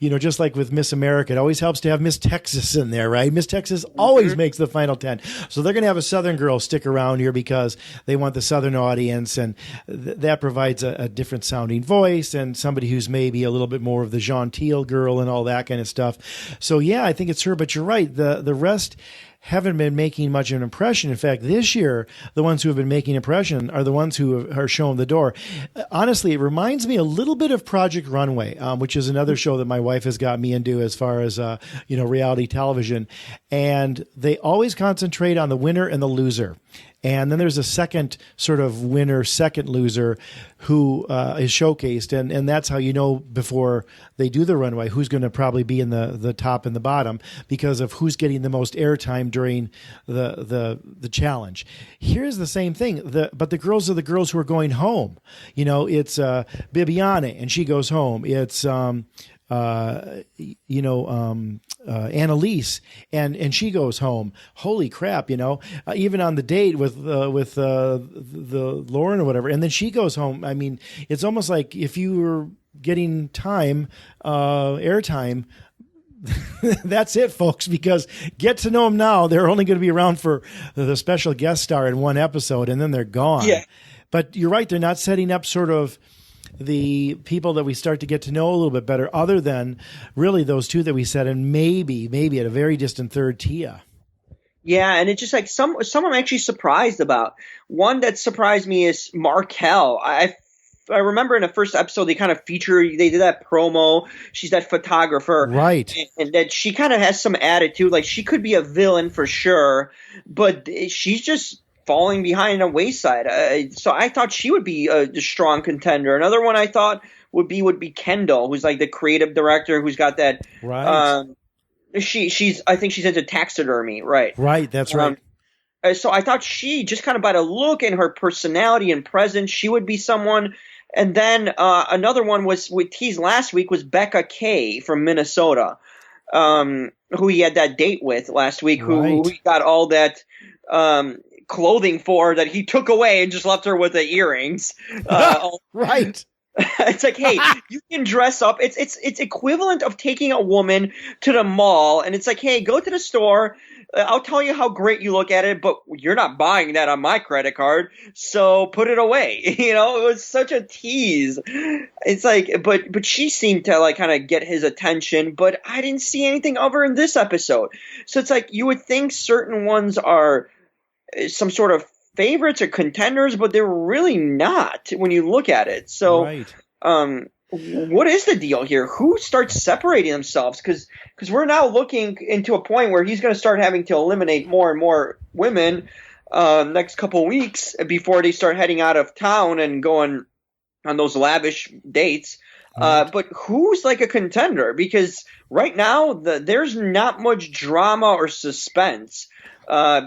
S2: just like with Miss America, it always helps to have Miss Texas in there, right? Miss Texas always makes the final 10. So they're going to have a Southern girl stick around here because they want the Southern audience, and that provides a different sounding voice and somebody who's maybe a little bit more of the genteel girl and all that kind of stuff. So yeah, I think it's her, but you're right. The rest haven't been making much of an impression. In fact, this year, the ones who have been making impression are the ones who are showing the door. Honestly, it reminds me a little bit of Project Runway, which is another show that my wife has got me into as far as, reality television. And they always concentrate on the winner and the loser. And then there's a second sort of winner, second loser who is showcased. And that's how you know before they do the runway who's going to probably be in the top and the bottom because of who's getting the most airtime during the challenge. Here's the same thing. But the girls are the girls who are going home. It's Bibiana, and she goes home. It's Annalise, and she goes home. Holy crap, even on the date with the Lauren or whatever, and then she goes home. I mean, it's almost like if you were getting airtime, that's it, folks, because get to know them now. They're only going to be around for the special guest star in one episode, and then they're gone. Yeah. But you're right. They're not setting up sort of the people that we start to get to know a little bit better, other than really those 2 that we said, and maybe at a very distant third, Tia.
S1: Yeah, and it's just like some I'm actually surprised about. One that surprised me is Markel. I remember in the first episode they kind of they did that promo. She's that photographer.
S2: Right.
S1: And that she kind of has some attitude. Like, she could be a villain for sure, but she's just falling behind the wayside. So I thought she would be a strong contender. Another one I thought would be Kendall, who's like the creative director, who's got that.
S2: Right.
S1: I think she's into taxidermy, right?
S2: Right. That's right.
S1: So I thought she, just kind of by the look and her personality and presence, she would be someone. And then another one was we teased last week was Becca K from Minnesota, who he had that date with last week, who he got all that clothing for that he took away and just left her with the earrings.
S2: Right.
S1: It's like, hey, you can dress up. It's equivalent of taking a woman to the mall, and it's like, hey, go to the store. I'll tell you how great you look at it, but you're not buying that on my credit card, so put it away. It was such a tease. It's like, but she seemed to like kind of get his attention, but I didn't see anything of her in this episode. So it's like you would think certain ones are some sort of favorites or contenders, but they're really not when you look at it. So, what is the deal here? Who starts separating themselves? Because we're now looking into a point where he's going to start having to eliminate more and more women next couple weeks before they start heading out of town and going on those lavish dates. But who's like a contender? Because right now there's not much drama or suspense.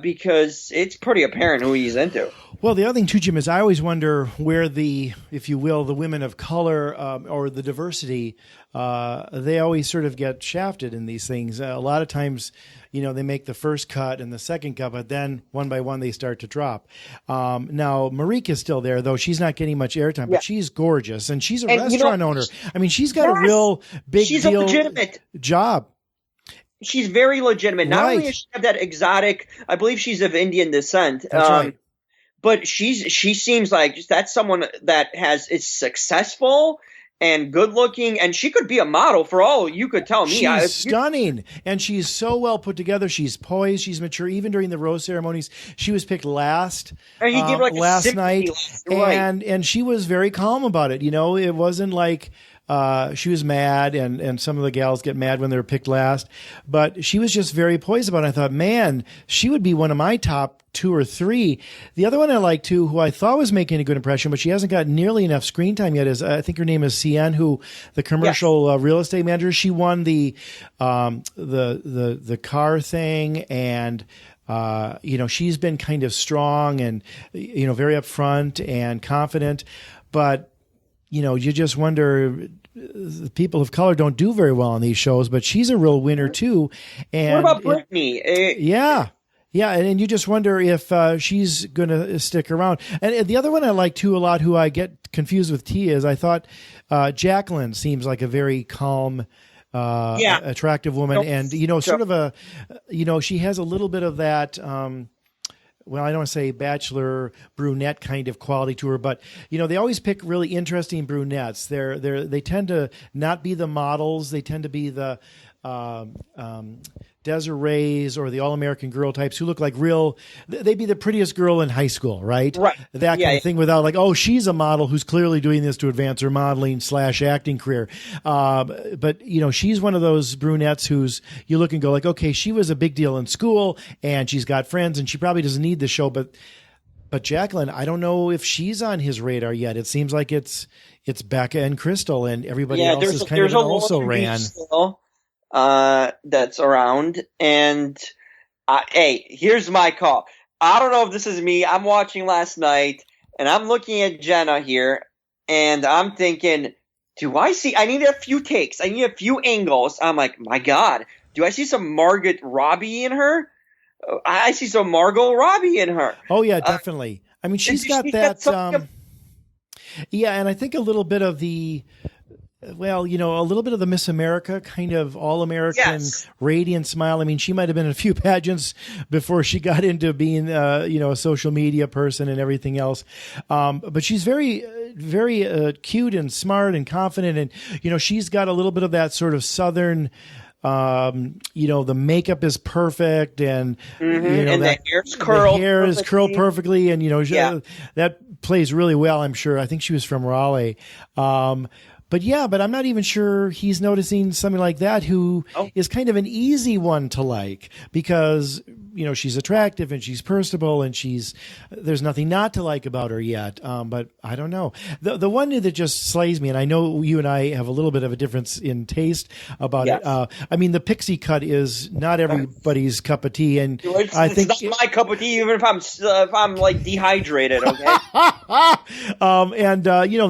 S1: Because it's pretty apparent who he's into.
S2: Well, the other thing too, Jim, is I always wonder where the, if you will, the women of color or the diversity, they always sort of get shafted in these things. A lot of times, they make the first cut and the second cut, but then one by one they start to drop. Now, Marika's still there, though she's not getting much airtime, but she's gorgeous, and she's a restaurant owner. I mean, she's got a real big
S1: she's
S2: deal
S1: a legitimate
S2: job.
S1: She's very legitimate. Not
S2: Right.
S1: only does she have that exotic, I believe she's of Indian descent.
S2: That's right.
S1: But she seems like that's someone that is successful and good looking, and she could be a model for all you could tell me.
S2: She's stunning, and she's so well put together. She's poised. She's mature. Even during the rose ceremonies, she was picked last.
S1: And he gave like
S2: last night,
S1: right.
S2: and she was very calm about it. It wasn't like. She was mad, and some of the gals get mad when they're picked last, but she was just very poised about it. I thought, man, she would be one of my top 2 or 3. The other one I like too, who I thought was making a good impression, but she hasn't got nearly enough screen time yet, is I think her name is Cien, who the commercial real estate manager. She won the car thing, and she's been kind of strong and very upfront and confident, but. You just wonder, people of color don't do very well on these shows, but she's a real winner too. And
S1: what about Brittany?
S2: Yeah, and you just wonder if she's going to stick around. And the other one I like too a lot, who I get confused with T, is I thought Jacqueline seems like a very calm, attractive woman, and sort of she has a little bit of that. Well, I don't want to say bachelor brunette kind of quality to her, but they always pick really interesting brunettes. They tend to not be the models. They tend to be the Desirees or the all-American girl types who look like they'd be the prettiest girl in high school, right?
S1: Right.
S2: That kind of thing, without like, oh, she's a model who's clearly doing this to advance her modeling / acting career. But she's one of those brunettes who's, you look and go like, okay, she was a big deal in school and she's got friends and she probably doesn't need the show. But Jacqueline, I don't know if she's on his radar yet. It seems like it's Becca and Crystal, and everybody else is kind of an also ran.
S1: That's around, and hey, here's my call. I don't know if this is me. I'm watching last night, and I'm looking at Jenna here, and I'm thinking, I need a few takes. I need a few angles. I'm like, my God, do I see some Margot Robbie in her? I see some Margot Robbie in her.
S2: Oh, yeah, definitely. I mean, she's got that. And I think a little bit of the. Well, a little bit of the Miss America kind of all-American radiant smile. I mean, she might have been in a few pageants before she got into being, a social media person and everything else. But she's very, very cute and smart and confident. And, she's got a little bit of that sort of Southern, the makeup is perfect, and
S1: and the hair's curled.
S2: The hair is curled perfectly, and that plays really well. I'm sure. I think she was from Raleigh. But I'm not even sure he's noticing something like that who is kind of an easy one to like, because she's attractive and she's personable and there's nothing not to like about her yet. But I don't know. The one that just slays me, and I know you and I have a little bit of a difference in taste about it. I mean, the pixie cut is not everybody's cup of tea, and I think
S1: it's not my cup of tea, even if I'm like dehydrated. Okay.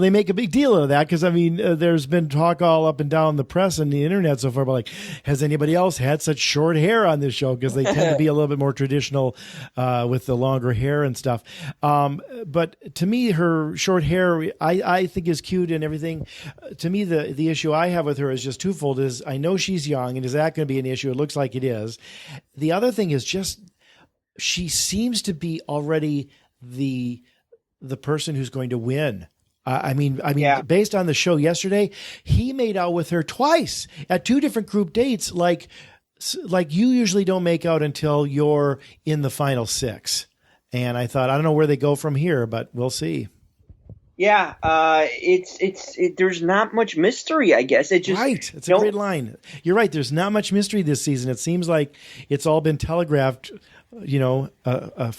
S2: They make a big deal of that because I mean, there's been talk all up and down the press and the internet so far about like, has anybody else had such short hair on this show? Because they tend to be a little bit more traditional with the longer hair and stuff. But to me, her short hair, I think is cute and everything. To me, the issue I have with her is just twofold. Is I know she's young, and is that going to be an issue? It looks like it is. The other thing is just she seems to be already the person who's going to win. I mean, based on the show yesterday, he made out with her twice at two different group dates. Like you usually don't make out until you're in the final six. And I thought, I don't know where they go from here, but we'll see.
S1: Yeah, there's not much mystery, I guess. It's
S2: a great line. You're right. There's not much mystery this season. It seems like it's all been telegraphed, a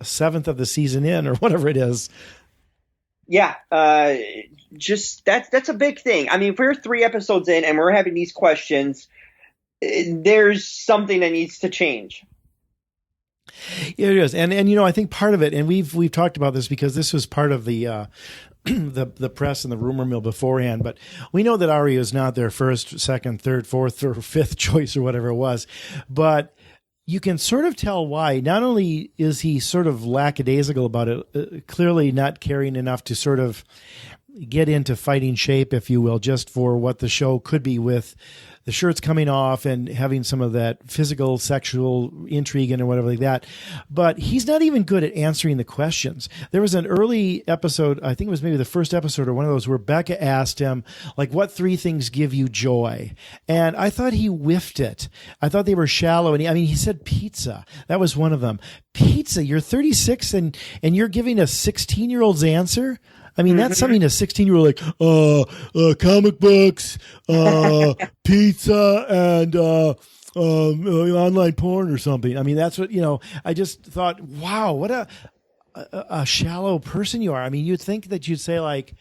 S2: seventh of the season in or whatever it is.
S1: Yeah, just that's a big thing. I mean, if we're 3 episodes in and we're having these questions, there's something that needs to change.
S2: Yeah, it is, and I think part of it, and we've talked about this because this was part of the the press and the rumor mill beforehand. But we know that Ari is not their first, second, third, fourth, or fifth choice or whatever it was, but you can sort of tell why. Not only is he sort of lackadaisical about it, clearly not caring enough to sort of get into fighting shape, if you will, just for what the show could be with the shirts coming off and having some of that physical, sexual intrigue and whatever like that. But he's not even good at answering the questions. There was an early episode, I think it was maybe the first episode or one of those, where Becca asked him, like, what 3 things give you joy? And I thought he whiffed it. I thought they were shallow. And he said pizza. That was one of them. Pizza. You're 36 and you're giving a 16-year-old's answer? I mean, that's something a 16-year-old like, comic books, pizza, and online porn or something. I mean, that's what, I just thought, wow, what a shallow person you are. I mean, you'd think that you'd say, like,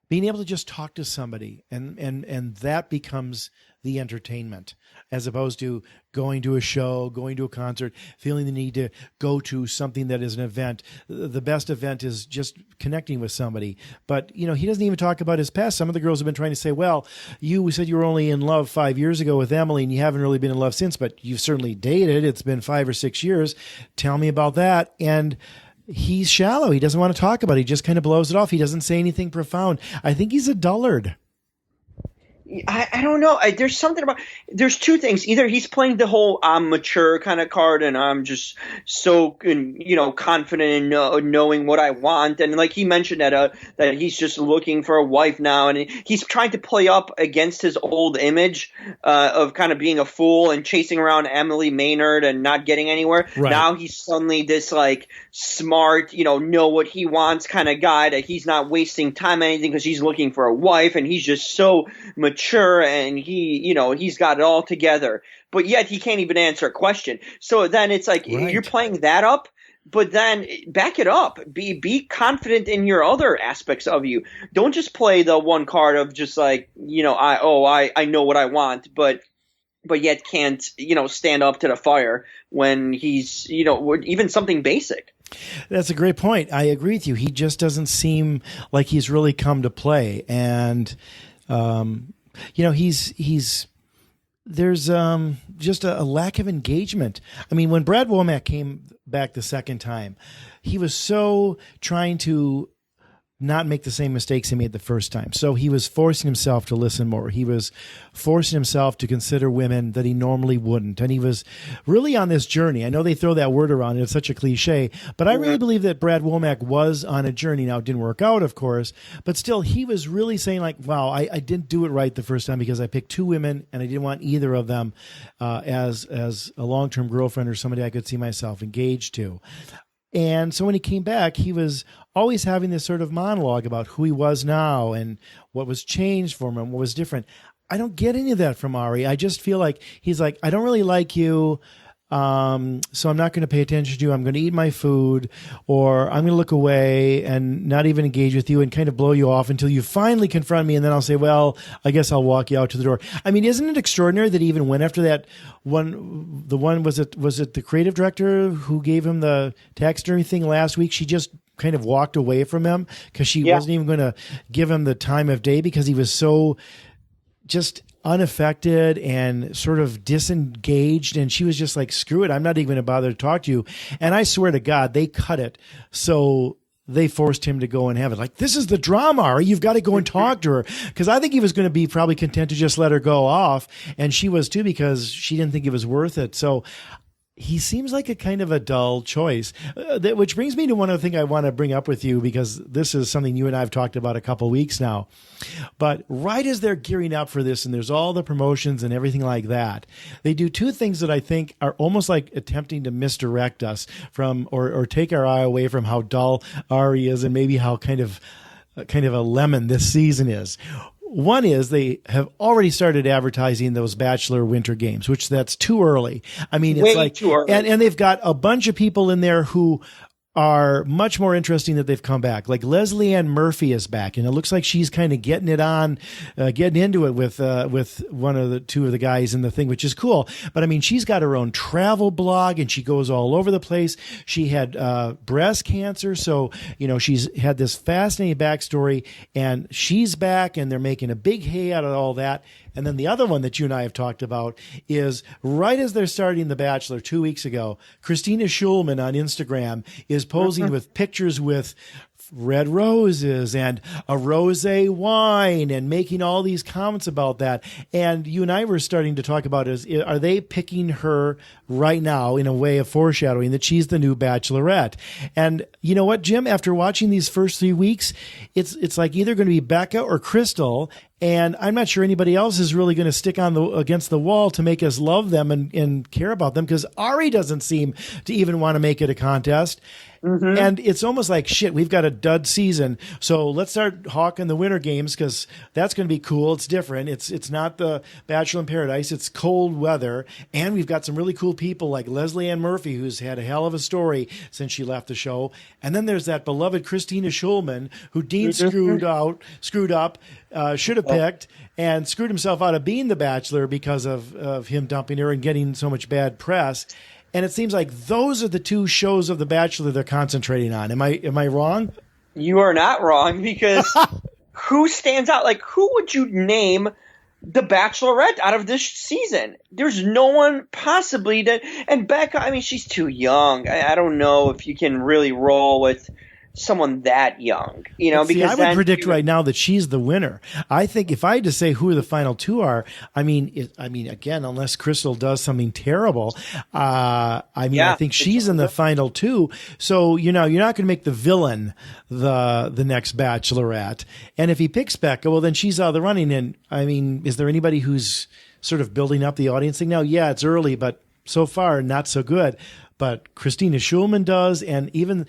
S2: being able to just talk to somebody and that becomes the entertainment, as opposed to going to a show, going to a concert, feeling the need to go to something that is an event. The best event is just connecting with somebody. But, he doesn't even talk about his past. Some of the girls have been trying to say, well, you said you were only in love 5 years ago with Emily and you haven't really been in love since, but you've certainly dated. It's been 5 or 6 years. Tell me about that. And he's shallow. He doesn't want to talk about it. He just kind of blows it off. He doesn't say anything profound. I think he's a dullard.
S1: I don't know. There's something about – there's 2 things. Either he's playing the whole I'm mature kind of card and I'm just so confident in knowing what I want. And like he mentioned that he's just looking for a wife now. And he's trying to play up against his old image of kind of being a fool and chasing around Emily Maynard and not getting anywhere. Right. Now he's suddenly this like smart, know what he wants kind of guy that he's not wasting time on anything because he's looking for a wife and he's just so mature and he's got it all together, but yet he can't even answer a question. So then it's like You're playing that up, but then back it up. Be confident in your other aspects of you. Don't just play the one card of just like I know what I want, but yet can't stand up to the fire when he's even something basic.
S2: That's a great point. I agree with you. He just doesn't seem like he's really come to play, and there's just a lack of engagement. I mean, when Brad Womack came back the second time, he was so trying to not make the same mistakes he made the first time. So he was forcing himself to listen more. He was forcing himself to consider women that he normally wouldn't. And he was really on this journey. I know they throw that word around, and it's such a cliche, but I really believe that Brad Womack was on a journey. Now, it didn't work out, of course, but still, he was really saying like, wow, I didn't do it right the first time because I picked 2 women and I didn't want either of them as a long-term girlfriend or somebody I could see myself engaged to. And so when he came back, he was always having this sort of monologue about who he was now and what was changed for him and what was different. I don't get any of that from Ari. I just feel like he's like, I don't really like you. so I'm not going to pay attention to you. I'm going to eat my food, or I'm going to look away and not even engage with you and kind of blow you off until you finally confront me. And then I'll say, well, I guess I'll walk you out to the door. I mean, isn't it extraordinary that he even went after that one, was it the creative director who gave him the taxidermy thing last week? She just kind of walked away from him because she wasn't even going to give him the time of day because he was so just unaffected and sort of disengaged. And she was just like, screw it. I'm not even going to bother to talk to you. And I swear to God, they cut it. So they forced him to go and have it. Like, this is the drama, or you've got to go and talk to her. Because I think he was going to be probably content to just let her go off. And she was too, because she didn't think it was worth it. So he seems like a kind of a dull choice, which brings me to one other thing I want to bring up with you, because this is something you and I have talked about a couple of weeks now. But right as they're gearing up for this and there's all the promotions and everything like that, they do two things that I think are almost like attempting to misdirect us from, or take our eye away from how dull Ari is and maybe how kind of a lemon this season is. One is they have already started advertising those Bachelor winter games, which that's too early. I mean, it's
S1: way
S2: like,
S1: too early.
S2: And they've got a bunch of people in there who are much more interesting that they've come back. Like Leslie Ann Murphy is back, and it looks like she's kind of getting into it with one of the two of the guys in the thing, which is cool. But I mean, she's got her own travel blog and she goes all over the place. She had breast cancer, so she's had this fascinating backstory, and she's back, and they're making a big hay out of all that. And then the other one that you and I have talked about is right as they're starting The Bachelor 2 weeks ago, Christina Schulman on Instagram is posing with pictures with red roses and a rosé wine and making all these comments about that. And you and I were starting to talk about are they picking her right now in a way of foreshadowing that she's the new Bachelorette? And you know what, Jim, after watching these first 3 weeks, it's like either going to be Becca or Crystal. And I'm not sure anybody else is really going to stick against the wall to make us love them and care about them, because Ari doesn't seem to even want to make it a contest. Mm-hmm. And it's almost like, shit, we've got a dud season, so let's start hawking the winter games, because that's going to be cool. It's different. It's not the Bachelor in Paradise. It's cold weather. And we've got some really cool people like Leslie Ann Murphy, who's had a hell of a story since she left the show. And then there's that beloved Christina Schulman, who Dean screwed up, should have picked, and screwed himself out of being the Bachelor because of him dumping her and getting so much bad press. And it seems like those are the two shows of The Bachelor they're concentrating on. Am I wrong?
S1: You are not wrong, because who stands out? Like, who would you name the Bachelorette out of this season? There's no one possibly that. And Becca, I mean, she's too young. I don't know if you can really roll with someone that young, because
S2: I would predict right now that she's the winner. I think if I had to say who the final two are, I mean, again, unless Crystal does something terrible, I think she's in the final two. So, you're not going to make the villain the next Bachelorette. And if he picks Becca, well, then she's out of the running. And I mean, is there anybody who's sort of building up the audience thing now? Yeah, it's early, but so far not so good. But Christina Schulman does, and even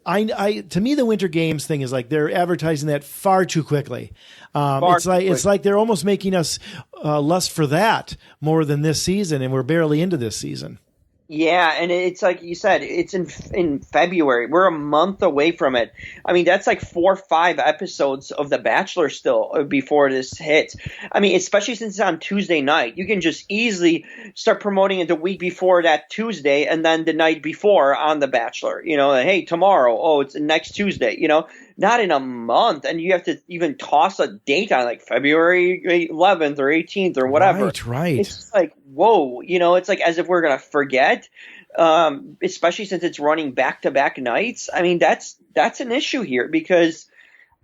S2: to me, the Winter Games thing is like they're advertising that far too quickly. It's like they're almost making us lust for that more than this season, and we're barely into this season.
S1: Yeah, and it's like you said, it's in February. We're a month away from it. I mean, that's like 4 or 5 episodes of The Bachelor still before this hits. I mean, especially since it's on Tuesday night. You can just easily start promoting it the week before that Tuesday, and then the night before on The Bachelor. Hey, tomorrow. Oh, it's next Tuesday. Not in a month. And you have to even toss a date on, like February 11th or 18th or whatever.
S2: Right.
S1: It's just like, whoa, it's like as if we're going to forget, especially since it's running back-to-back nights. I mean, that's an issue here, because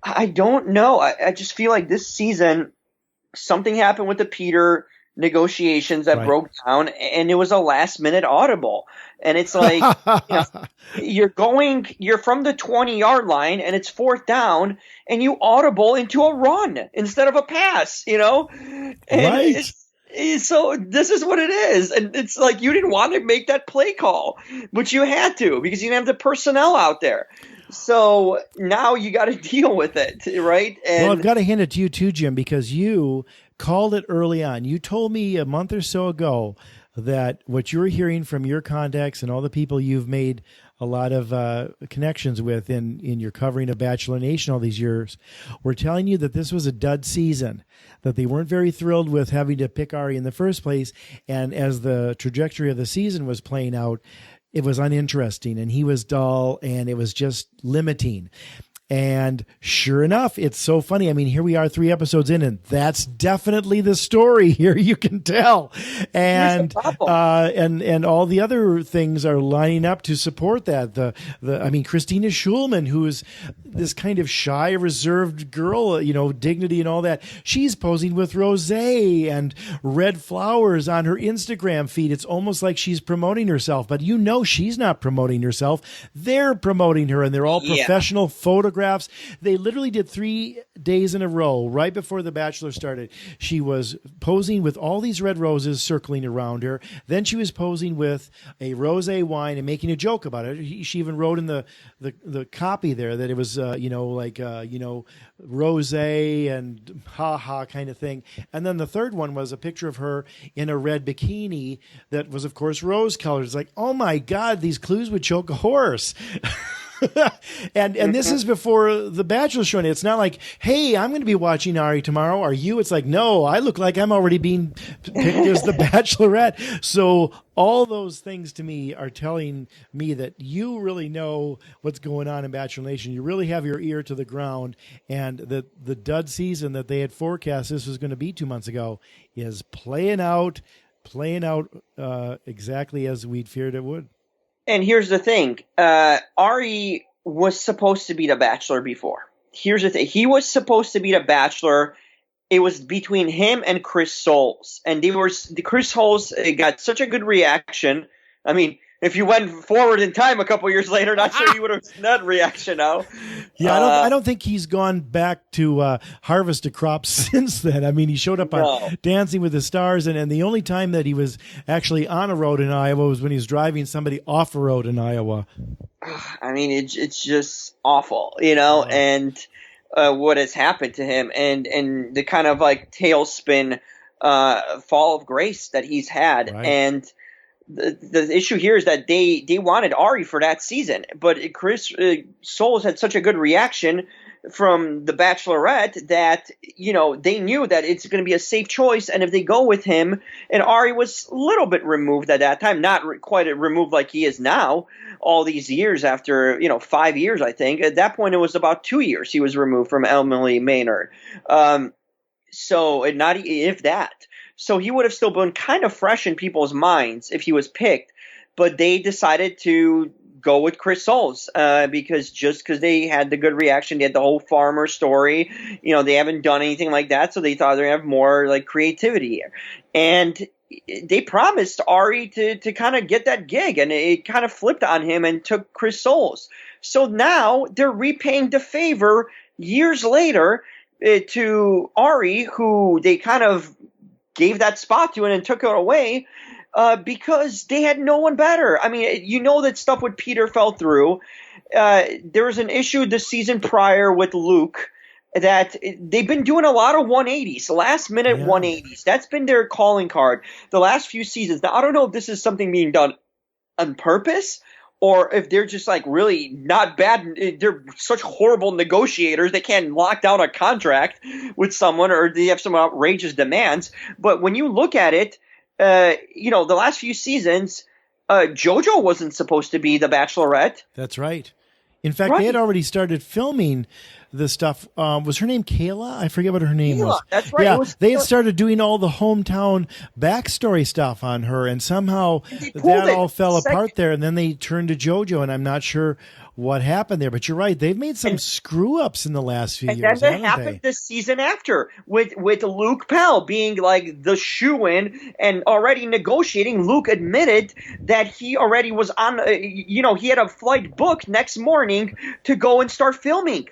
S1: I don't know. I just feel like this season something happened with the Peter negotiations that broke down, and it was a last-minute audible. And it's like, you're from the 20-yard line, and it's 4th down, and you audible into a run instead of a pass, And
S2: right.
S1: So this is what it is. And it's like you didn't want to make that play call, but you had to, because you didn't have the personnel out there. So now you got to deal with it, right?
S2: Well, I've got to hand it to you too, Jim, because you called it early on. You told me a month or so ago that what you're hearing from your contacts and all the people you've made a lot of connections with in your covering of Bachelor Nation all these years, were telling you that this was a dud season, that they weren't very thrilled with having to pick Ari in the first place. And as the trajectory of the season was playing out, it was uninteresting and he was dull and it was just limiting. And sure enough, it's so funny. I mean, here we are 3 episodes in, and that's definitely the story here. You can tell. And and all the other things are lining up to support that. I mean, Christina Schulman, who is this kind of shy, reserved girl, dignity and all that. She's posing with rosé and red flowers on her Instagram feed. It's almost like she's promoting herself, but she's not promoting herself. They're promoting her, and they're all professional photographs. They literally did 3 days in a row right before The Bachelor started. She was posing with all these red roses circling around her. Then she was posing with a rosé wine and making a joke about it. She even wrote in the copy there that it was rosé and ha ha kind of thing. And then the third one was a picture of her in a red bikini that was, of course, rose colored. It's like, oh my God, these clues would choke a horse. and this is before The Bachelor show. And it's not like, hey, I'm going to be watching Ari tomorrow. Are you? It's like, no, I look like I'm already being picked as the Bachelorette. So all those things to me are telling me that you really know what's going on in Bachelor Nation. You really have your ear to the ground, and the dud season that they had forecast this was going to be 2 months ago is playing out exactly as we'd feared it would.
S1: And here's the thing. Ari was supposed to be the Bachelor before. Here's the thing. He was supposed to be the Bachelor. It was between him and Chris Soules. And Chris Soules got such a good reaction. I mean, if you went forward in time a couple years later, not sure you would have seen that reaction now.
S2: Yeah, I don't think he's gone back to harvest a crop since then. I mean, he showed up on Dancing with the Stars, and the only time that he was actually on a road in Iowa was when he was driving somebody off a road in Iowa.
S1: I mean, it's just awful, and what has happened to him, and the kind of like tailspin fall of grace that he's had. Right. And the issue here is that they wanted Ari for that season, but Chris Soules had such a good reaction from the Bachelorette that they knew that it's going to be a safe choice, and if they go with him, and Ari was a little bit removed at that time, not quite removed like he is now, all these years after 5 years, I think. At that point, it was about 2 years he was removed from Emily Maynard. So not if that. So he would have still been kind of fresh in people's minds if he was picked, but they decided to go with Chris Soules because they had the good reaction. They had the whole farmer story. They haven't done anything like that, so they thought they're going to have more like creativity here. And they promised Ari to kind of get that gig, and it kind of flipped on him and took Chris Soules. So now they're repaying the favor years later to Ari, who they kind of gave that spot to and took it away because they had no one better. I mean, that stuff with Peter fell through. There was an issue the season prior with Luke that they've been doing a lot of 180s, last minute 180s. That's been their calling card the last few seasons. Now, I don't know if this is something being done on purpose, or if they're just like really not bad. They're such horrible negotiators. They can't lock down a contract with someone, or they have some outrageous demands. But when you look at it, the last few seasons, JoJo wasn't supposed to be the Bachelorette.
S2: That's right. In fact, they had already started filming the stuff. Was her name Kayla? I forget what her name was.
S1: That's right.
S2: Yeah, they had started doing all the hometown backstory stuff on her, and somehow that all fell apart there. And then they turned to JoJo, and I'm not sure what happened there. But you're right; they've made some screw ups in the last few years.
S1: And then that happened this season after with Luke Pell being like the shoo-in and already negotiating. Luke admitted that he already was on. He had a flight booked next morning to go and start filming.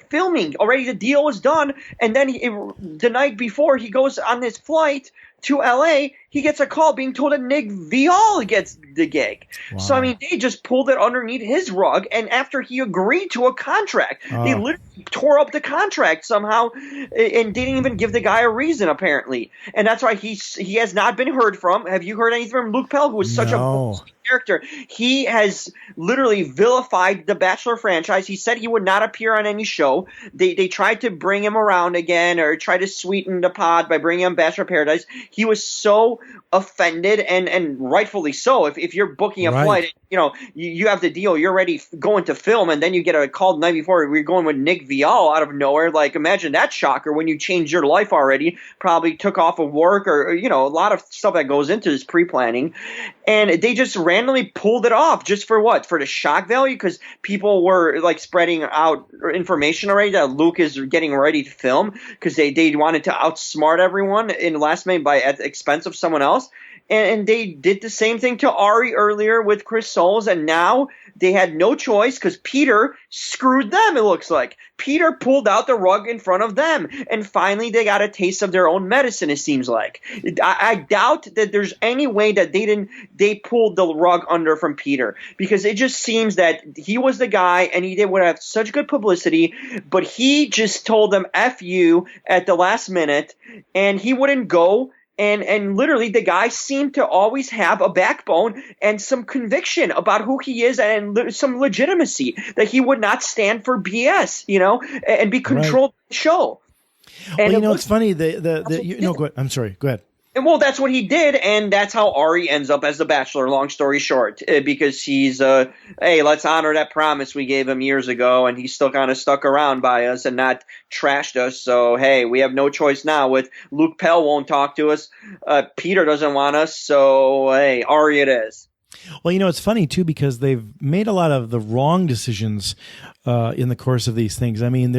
S1: Already the deal was done, and then the night before he goes on this flight to LA, he gets a call being told that Nick Viall gets the gig.
S2: Wow.
S1: So, I mean, they just pulled it underneath his rug, and after he agreed to a contract, they literally tore up the contract somehow and didn't even give the guy a reason, apparently. And that's why he has not been heard from. Have you heard anything from Luke Pell, who was such a character? He has literally vilified the Bachelor franchise. He said he would not appear on any show. They tried to bring him around again or try to sweeten the pod by bringing him Bachelor Paradise. He was so offended, and rightfully so. If you're booking a flight, you have the deal, you're ready going to film, and then you get a call the night before, we're going with Nick Viall out of nowhere. Like, imagine that shocker when you changed your life already, probably took off of work, or a lot of stuff that goes into this pre-planning, and they just randomly pulled it off just for what? For the shock value, because people were like spreading out information already that Luke is getting ready to film, because they wanted to outsmart everyone in the last minute at the expense of someone else. And they did the same thing to Ari earlier with Chris Soules, and now they had no choice because Peter screwed them, it looks like. Peter pulled out the rug in front of them, and finally they got a taste of their own medicine, it seems like. I doubt that there's any way that they pulled the rug under from Peter, because it just seems that he was the guy, and he would have such good publicity, but he just told them F you at the last minute, and he wouldn't go. And literally, the guy seemed to always have a backbone and some conviction about who he is, and some legitimacy, that he would not stand for BS, and be controlled by the show.
S2: And well, it's funny. Go ahead. I'm sorry. Go ahead.
S1: Well, that's what he did, and that's how Ari ends up as the Bachelor, long story short, because he's, hey, let's honor that promise we gave him years ago, and he's still kind of stuck around by us and not trashed us, so, hey, we have no choice now. With Luke Pell won't talk to us, Peter doesn't want us, so, hey, Ari it is.
S2: Well, it's funny, too, because they've made a lot of the wrong decisions in the course of these things. I mean,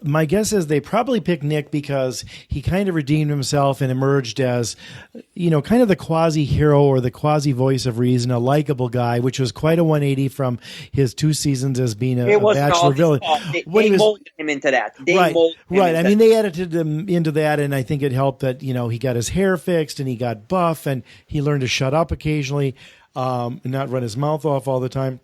S2: my guess is they probably picked Nick because he kind of redeemed himself and emerged as, kind of the quasi-hero or the quasi-voice of reason, a likable guy, which was quite a 180 from his 2 seasons as being a Bachelor villain.
S1: They molded him into that.
S2: Right. I mean, they edited him into that, and I think it helped that, he got his hair fixed and he got buff and he learned to shut up occasionally, and not run his mouth off all the time.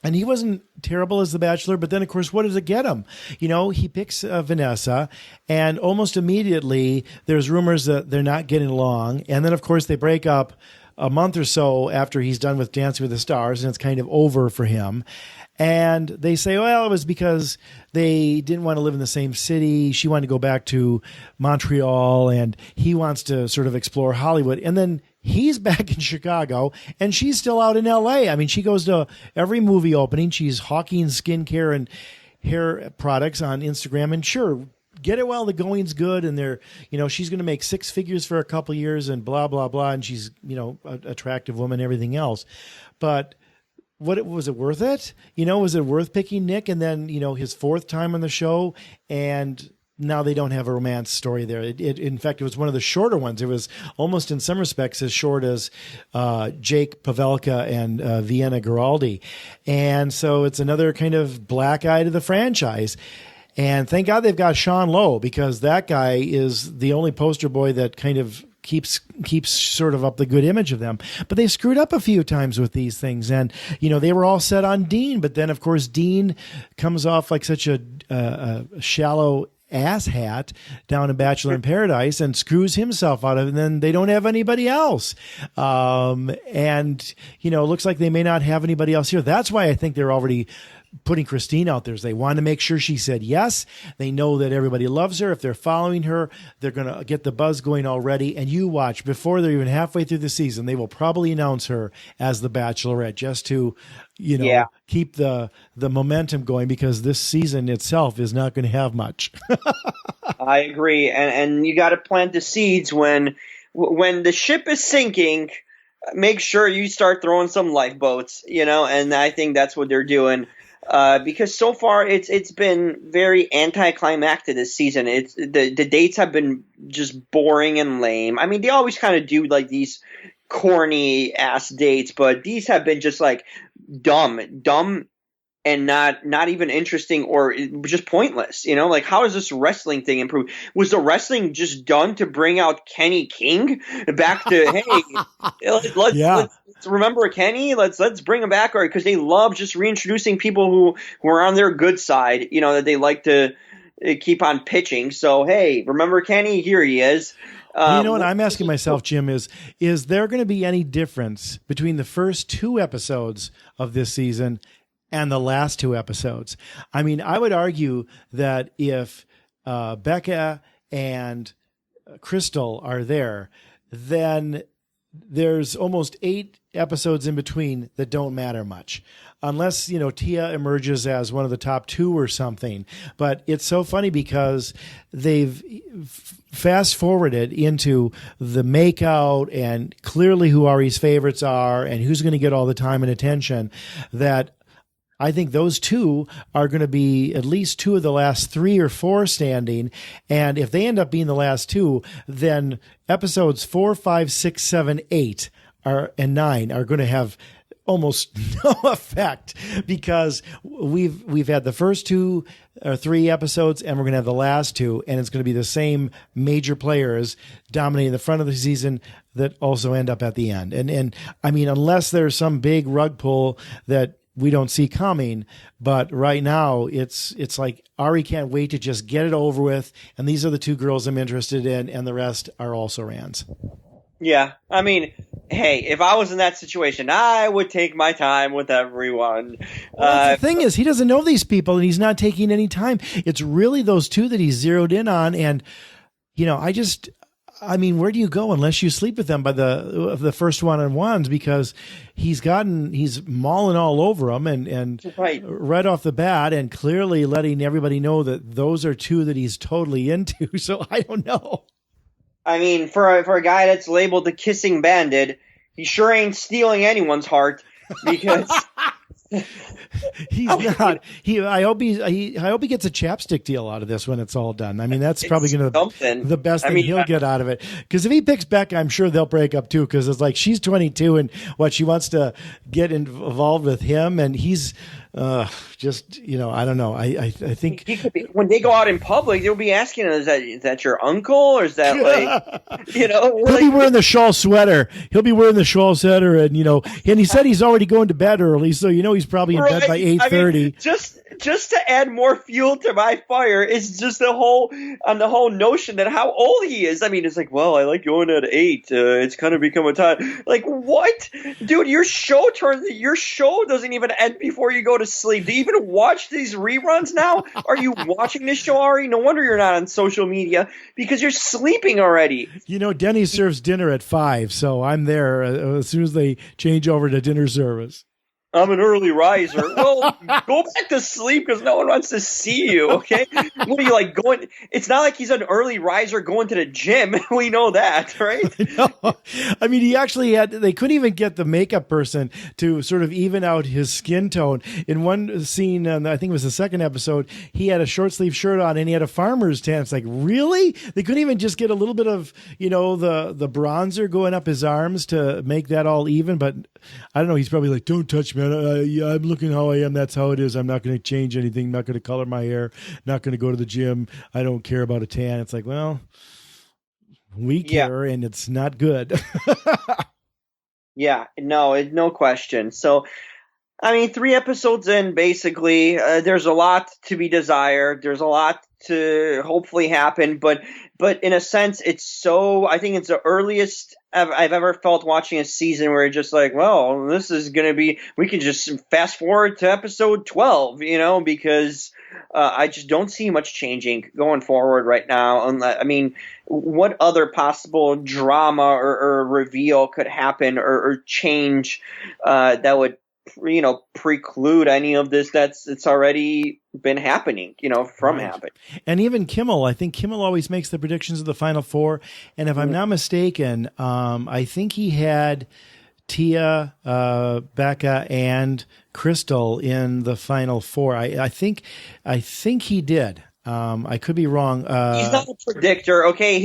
S2: And he wasn't terrible as the Bachelor, but then, of course, what does it get him? He picks Vanessa, and almost immediately there's rumors that they're not getting along. And then, of course, they break up a month or so after he's done with Dancing with the Stars, and it's kind of over for him. And they say, well, it was because they didn't want to live in the same city. She wanted to go back to Montreal, and he wants to sort of explore Hollywood. And then he's back in Chicago, and she's still out in L.A. I mean, she goes to every movie opening. She's hawking skincare and hair products on Instagram. And sure, get it while the going's good. And she's going to make 6 figures for a couple years and blah, blah, blah. And she's, an attractive woman, everything else. But was it worth it? Was it worth picking Nick? And then, his 4th time on the show, and now they don't have a romance story there. In fact, it was one of the shorter ones. It was almost in some respects as short as Jake Pavelka and Vienna Giraldi. And so it's another kind of black eye to the franchise. And thank God they've got Sean Lowe, because that guy is the only poster boy that kind of keeps sort of up the good image of them. But they screwed up a few times with these things. And, they were all set on Dean. But then, of course, Dean comes off like such a shallow asshat down in Bachelor in Paradise and screws himself out of it, and then they don't have anybody else. And, looks like they may not have anybody else here. That's why I think they're already putting Christine out there. They want to make sure she said yes. They know that everybody loves her. If they're following her, they're going to get the buzz going already. And you watch, before they're even halfway through the season, they will probably announce her as the Bachelorette, just to, keep the momentum going, because this season itself is not going to have much.
S1: I agree. And you got to plant the seeds when the ship is sinking. Make sure you start throwing some lifeboats, and I think that's what they're doing. Because so far it's been very anticlimactic this season. It's the dates have been just boring and lame. I mean, they always kind of do like these corny ass dates, but these have been just like dumb and not even interesting or just pointless. Like, how does this wrestling thing improve? Was the wrestling just done to bring out Kenny King back to, hey, let's remember Kenny, let's bring him back, or because they love just reintroducing people who are on their good side, that they like to keep on pitching. So, hey, remember Kenny? Here he is.
S2: You know what I'm asking myself, Jim, is there going to be any difference between the first 2 episodes of this season and the last 2 episodes? I mean, I would argue that if Becca and Crystal are there, then there's almost 8 episodes in between that don't matter much, unless, Tia emerges as one of the top 2 or something. But it's so funny because they've fast forwarded into the makeout and clearly who Ari's favorites are and who's going to get all the time and attention, that I think those 2 are going to be at least 2 of the last 3 or 4 standing. And if they end up being the last 2, then episodes 4, 5, 6, 7, 8 and 9 are going to have almost no effect, because we've had the first 2 or 3 episodes and we're going to have the last 2, and it's going to be the same major players dominating the front of the season that also end up at the end. And I mean, unless there's some big rug pull that we don't see coming, but right now it's like Ari can't wait to just get it over with, and these are the 2 girls I'm interested in, and the rest are also Rans.
S1: Yeah, I mean, hey, if I was in that situation, I would take my time with everyone.
S2: Well, the thing is, he doesn't know these people, and he's not taking any time. It's really those 2 that he's zeroed in on, and I mean, where do you go unless you sleep with them by the first one-on-ones? Because he's mauling all over them and right off the bat, and clearly letting everybody know that those are 2 that he's totally into. So I don't know.
S1: I mean, for a guy that's labeled the kissing bandit, he sure ain't stealing anyone's heart, because
S2: he's not. I hope he gets a chapstick deal out of this when it's all done. I mean, that's probably going to be the best thing he'll get out of it. Because if he picks Becca, I'm sure they'll break up too. Because it's like she's 22 and she wants to get involved with him, and he's just, I don't know. I think
S1: he could be, when they go out in public, they'll be asking him, is that your uncle, or is that
S2: he'll be wearing the shawl sweater. And and he said he's already going to bed early, so he's probably in bed by 8:30. I mean,
S1: just to add more fuel to my fire is just the whole notion that how old he is. I mean, it's like, well, I like going at 8. It's kind of become a time. Like, what, dude? Your show doesn't even end before you go to sleep. Do you even watch these reruns now? Are you watching this show, Ari? No wonder you're not on social media, because you're sleeping already.
S2: Denny serves dinner at 5, so I'm there as soon as they change over to dinner service.
S1: I'm an early riser. Well, go back to sleep, because no one wants to see you, okay? What are you, like, going? It's not like he's an early riser going to the gym. We know that, right?
S2: No. I mean, he actually they couldn't even get the makeup person to sort of even out his skin tone. In one scene, I think it was the second episode, he had a short sleeve shirt on and he had a farmer's tan. It's like, really? They couldn't even just get a little bit of, the bronzer going up his arms to make that all even. But I don't know. He's probably like, don't touch me. I'm looking how I am. That's how it is. I'm not going to change anything. I'm not going to color my hair. Not going to go to the gym. I don't care about a tan. It's like, well, we care, and it's not good.
S1: Yeah, no question. So, I mean, 3 episodes in, basically, there's a lot to be desired. There's a lot to hopefully happen, but in a sense, I think it's the earliest I've ever felt watching a season where you're just like, well, this is going to be, we can just fast forward to episode 12, because I just don't see much changing going forward right now. I mean, what other possible drama or reveal could happen or change that would preclude any of this it's already been happening, from happening.
S2: And even Kimmel, I think Kimmel always makes the predictions of the Final Four. And if I'm not mistaken, I think he had Tia, Becca, and Crystal in the Final Four. I think he did. I could be wrong.
S1: He's not a predictor, okay?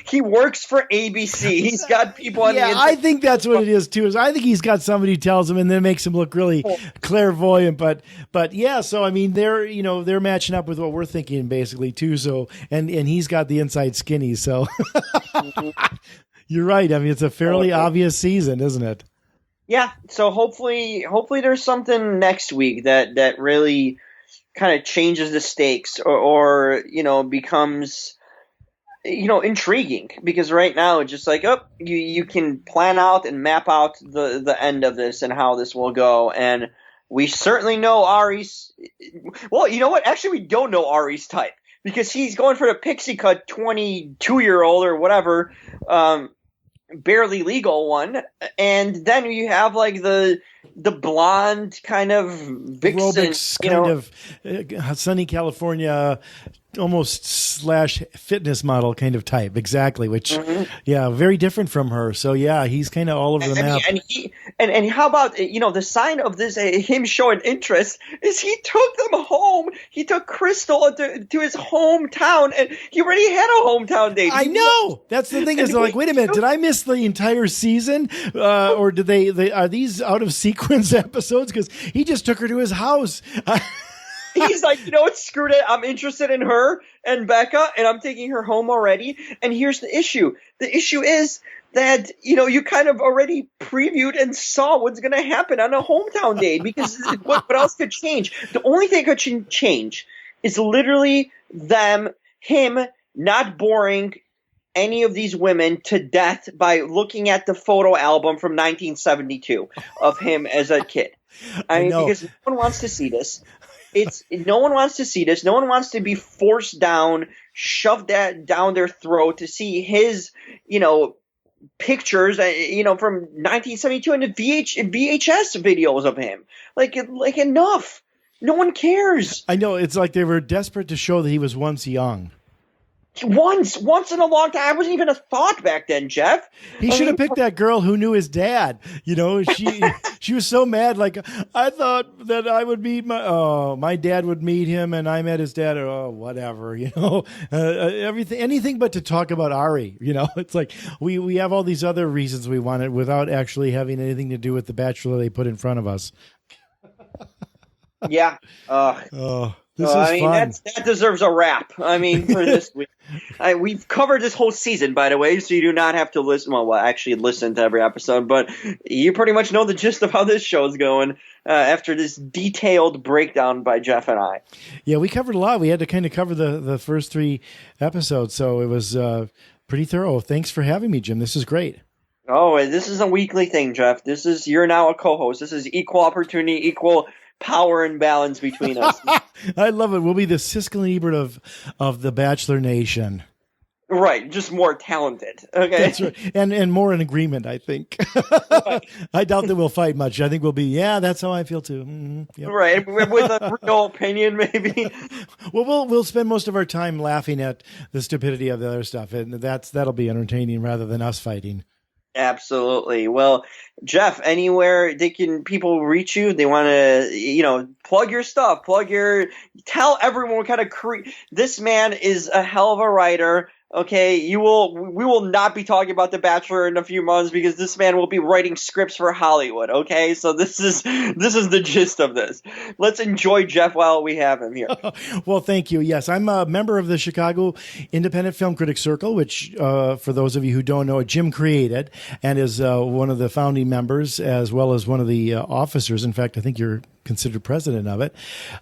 S1: He works for ABC. He's got people on the internet.
S2: I think that's what it is too. Is I think he's got somebody who tells him and then makes him look really clairvoyant. But yeah, so I mean they're matching up with what we're thinking basically too. So and he's got the inside skinny. So you're right. I mean it's a fairly obvious season, isn't it?
S1: Yeah. So hopefully there's something next week that really kind of changes the stakes or becomes intriguing, because right now it's just like, you can plan out and map out the end of this and how this will go. And we certainly know Ari's, well, you know what, actually we don't know Ari's type, because he's going for the pixie cut 22-year-old or whatever, barely legal one, and then you have like the blonde kind of vixen,
S2: aerobics kind of sunny California, almost / fitness model kind of type, exactly. Which, very different from her. So yeah, he's kind of all over the map.
S1: And how about the sign of this him showing interest is he took them home. He took Crystal to his hometown, and he already had a hometown date.
S2: I know. That's the thing is like, wait a minute, did I miss the entire season, or did they are these out of sequence episodes? Because he just took her to his house.
S1: He's like, what, screw it. I'm interested in her and Becca, and I'm taking her home already. And here's the issue. The issue is that, you kind of already previewed and saw what's going to happen on a hometown date, because what else could change? The only thing that could change is literally him not boring any of these women to death by looking at the photo album from 1972 of him as a kid. I mean, because no one wants to see this. No one wants to see this. No one wants to be forced down, shoved down their throat to see his, pictures, from 1972 and the VHS videos of him. Like enough. No one cares.
S2: I know. It's like they were desperate to show that he was once young.
S1: Once in a long time. I wasn't even a thought back then, Jeff.
S2: He should have picked that girl who knew his dad. She was so mad. Like, I thought that I would meet my dad would meet him, and I met his dad. Whatever. Anything but to talk about Ari. It's like we have all these other reasons we want it without actually having anything to do with the Bachelor they put in front of us.
S1: Yeah.
S2: This is fun.
S1: That deserves a wrap. I mean, for this week. We've covered this whole season, by the way, so you do not have to listen. Well, actually listen to every episode, but you pretty much know the gist of how this show is going after this detailed breakdown by Jeff and I.
S2: Yeah, we covered a lot. We had to kind of cover the first 3 episodes, so it was pretty thorough. Thanks for having me, Jim. This is great.
S1: Oh, this is a weekly thing, Jeff. You're now a co-host. This is equal opportunity, equal power and balance between us.
S2: I love it. We'll be the Siskel and Ebert of the Bachelor Nation.
S1: Right, just more talented. Okay,
S2: that's right, and more in agreement. I think. Right. I doubt that we'll fight much. I think we'll be. Yeah, that's how I feel too. Mm-hmm. Yep.
S1: Right, with a real opinion, maybe.
S2: Well, we'll spend most of our time laughing at the stupidity of the other stuff, and that'll be entertaining rather than us fighting.
S1: Absolutely. Well, Jeff, anywhere people reach you, they want to, plug your stuff, tell everyone what kind of this man is a hell of a writer. Okay, we will not be talking about The Bachelor in a few months because this man will be writing scripts for Hollywood. Okay, so this is the gist of this. Let's enjoy Jeff while we have him here.
S2: Well, thank you. Yes, I'm a member of the Chicago Independent Film Critics Circle, which, for those of you who don't know, Jim created and is one of the founding members as well as one of the officers. In fact, I think you're considered president of it.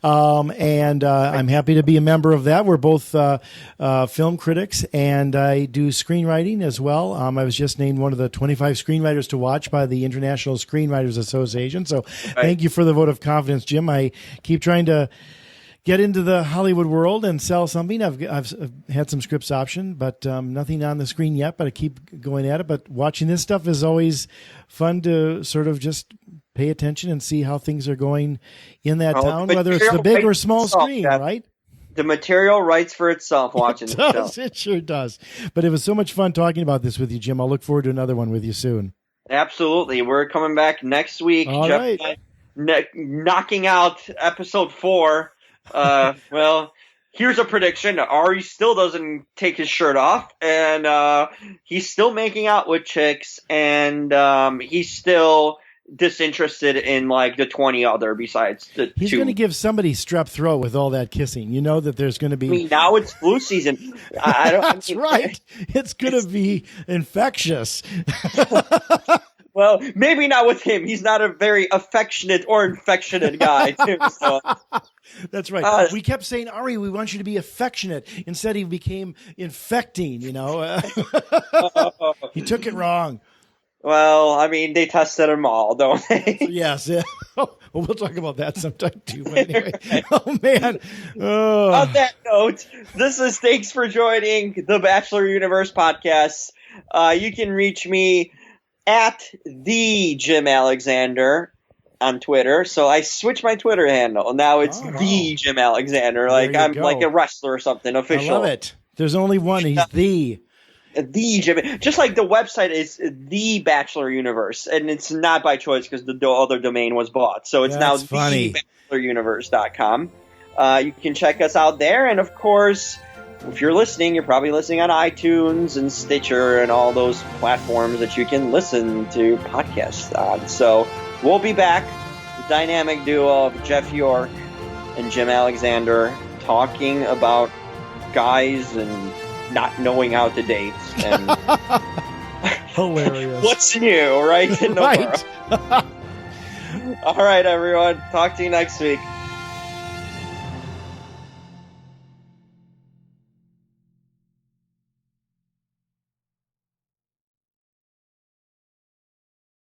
S2: And I'm happy to be a member of that. We're both film critics, and I do screenwriting as well. I was just named one of the 25 screenwriters to watch by the International Screenwriters Association. So thank you for the vote of confidence, Jim. I keep trying to get into the Hollywood world and sell something. I've had some scripts optioned, but nothing on the screen yet, but I keep going at it. But watching this stuff is always fun to sort of just pay attention and see how things are going in that town, whether it's the big or small screen, right?
S1: The material writes for itself watching the show.
S2: It sure does. But it was so much fun talking about this with you, Jim. I'll look forward to another one with you soon.
S1: Absolutely. We're coming back next week.
S2: All
S1: Jeff
S2: right.
S1: knocking out episode 4. Well, here's a prediction. Ari still doesn't take his shirt off, and he's still making out with chicks, and he's still disinterested in like the 20 other besides the
S2: He's
S1: two.
S2: going to give somebody strep throat with all that kissing. You know that there's going to be.
S1: I mean, now it's flu season. I don't.
S2: That's right. It's going to be infectious.
S1: Well, maybe not with him. He's not a very affectionate or infectionate guy, too. So.
S2: That's right. We kept saying, Ari, we want you to be affectionate. Instead, he became infecting, you know. He took it wrong.
S1: Well, I mean, they tested them all, don't they?
S2: Yes. Yeah. Well, we'll talk about that sometime, too. But anyway. Oh, man. Oh.
S1: On that note, thanks for joining the Bachelor Universe podcast. You can reach me at the Jim Alexander on Twitter. So I switched my Twitter handle. Now it's the Jim Alexander. Like I'm like a wrestler or something official.
S2: I love it. There's only one. He's the Jim. Just like the website is the Bachelor Universe, and it's not by choice because the other domain was bought. So it's now thebacheloruniverse.com. You can check us out there, and of course, if you're listening, you're probably listening on iTunes and Stitcher and all those platforms that you can listen to podcasts on. So we'll be back, the dynamic duo of Jeff York and Jim Alexander, talking about guys and not knowing how to date. And hilarious.
S1: What's new, right? In the
S2: right.
S1: world. All right, everyone. Talk to you next week.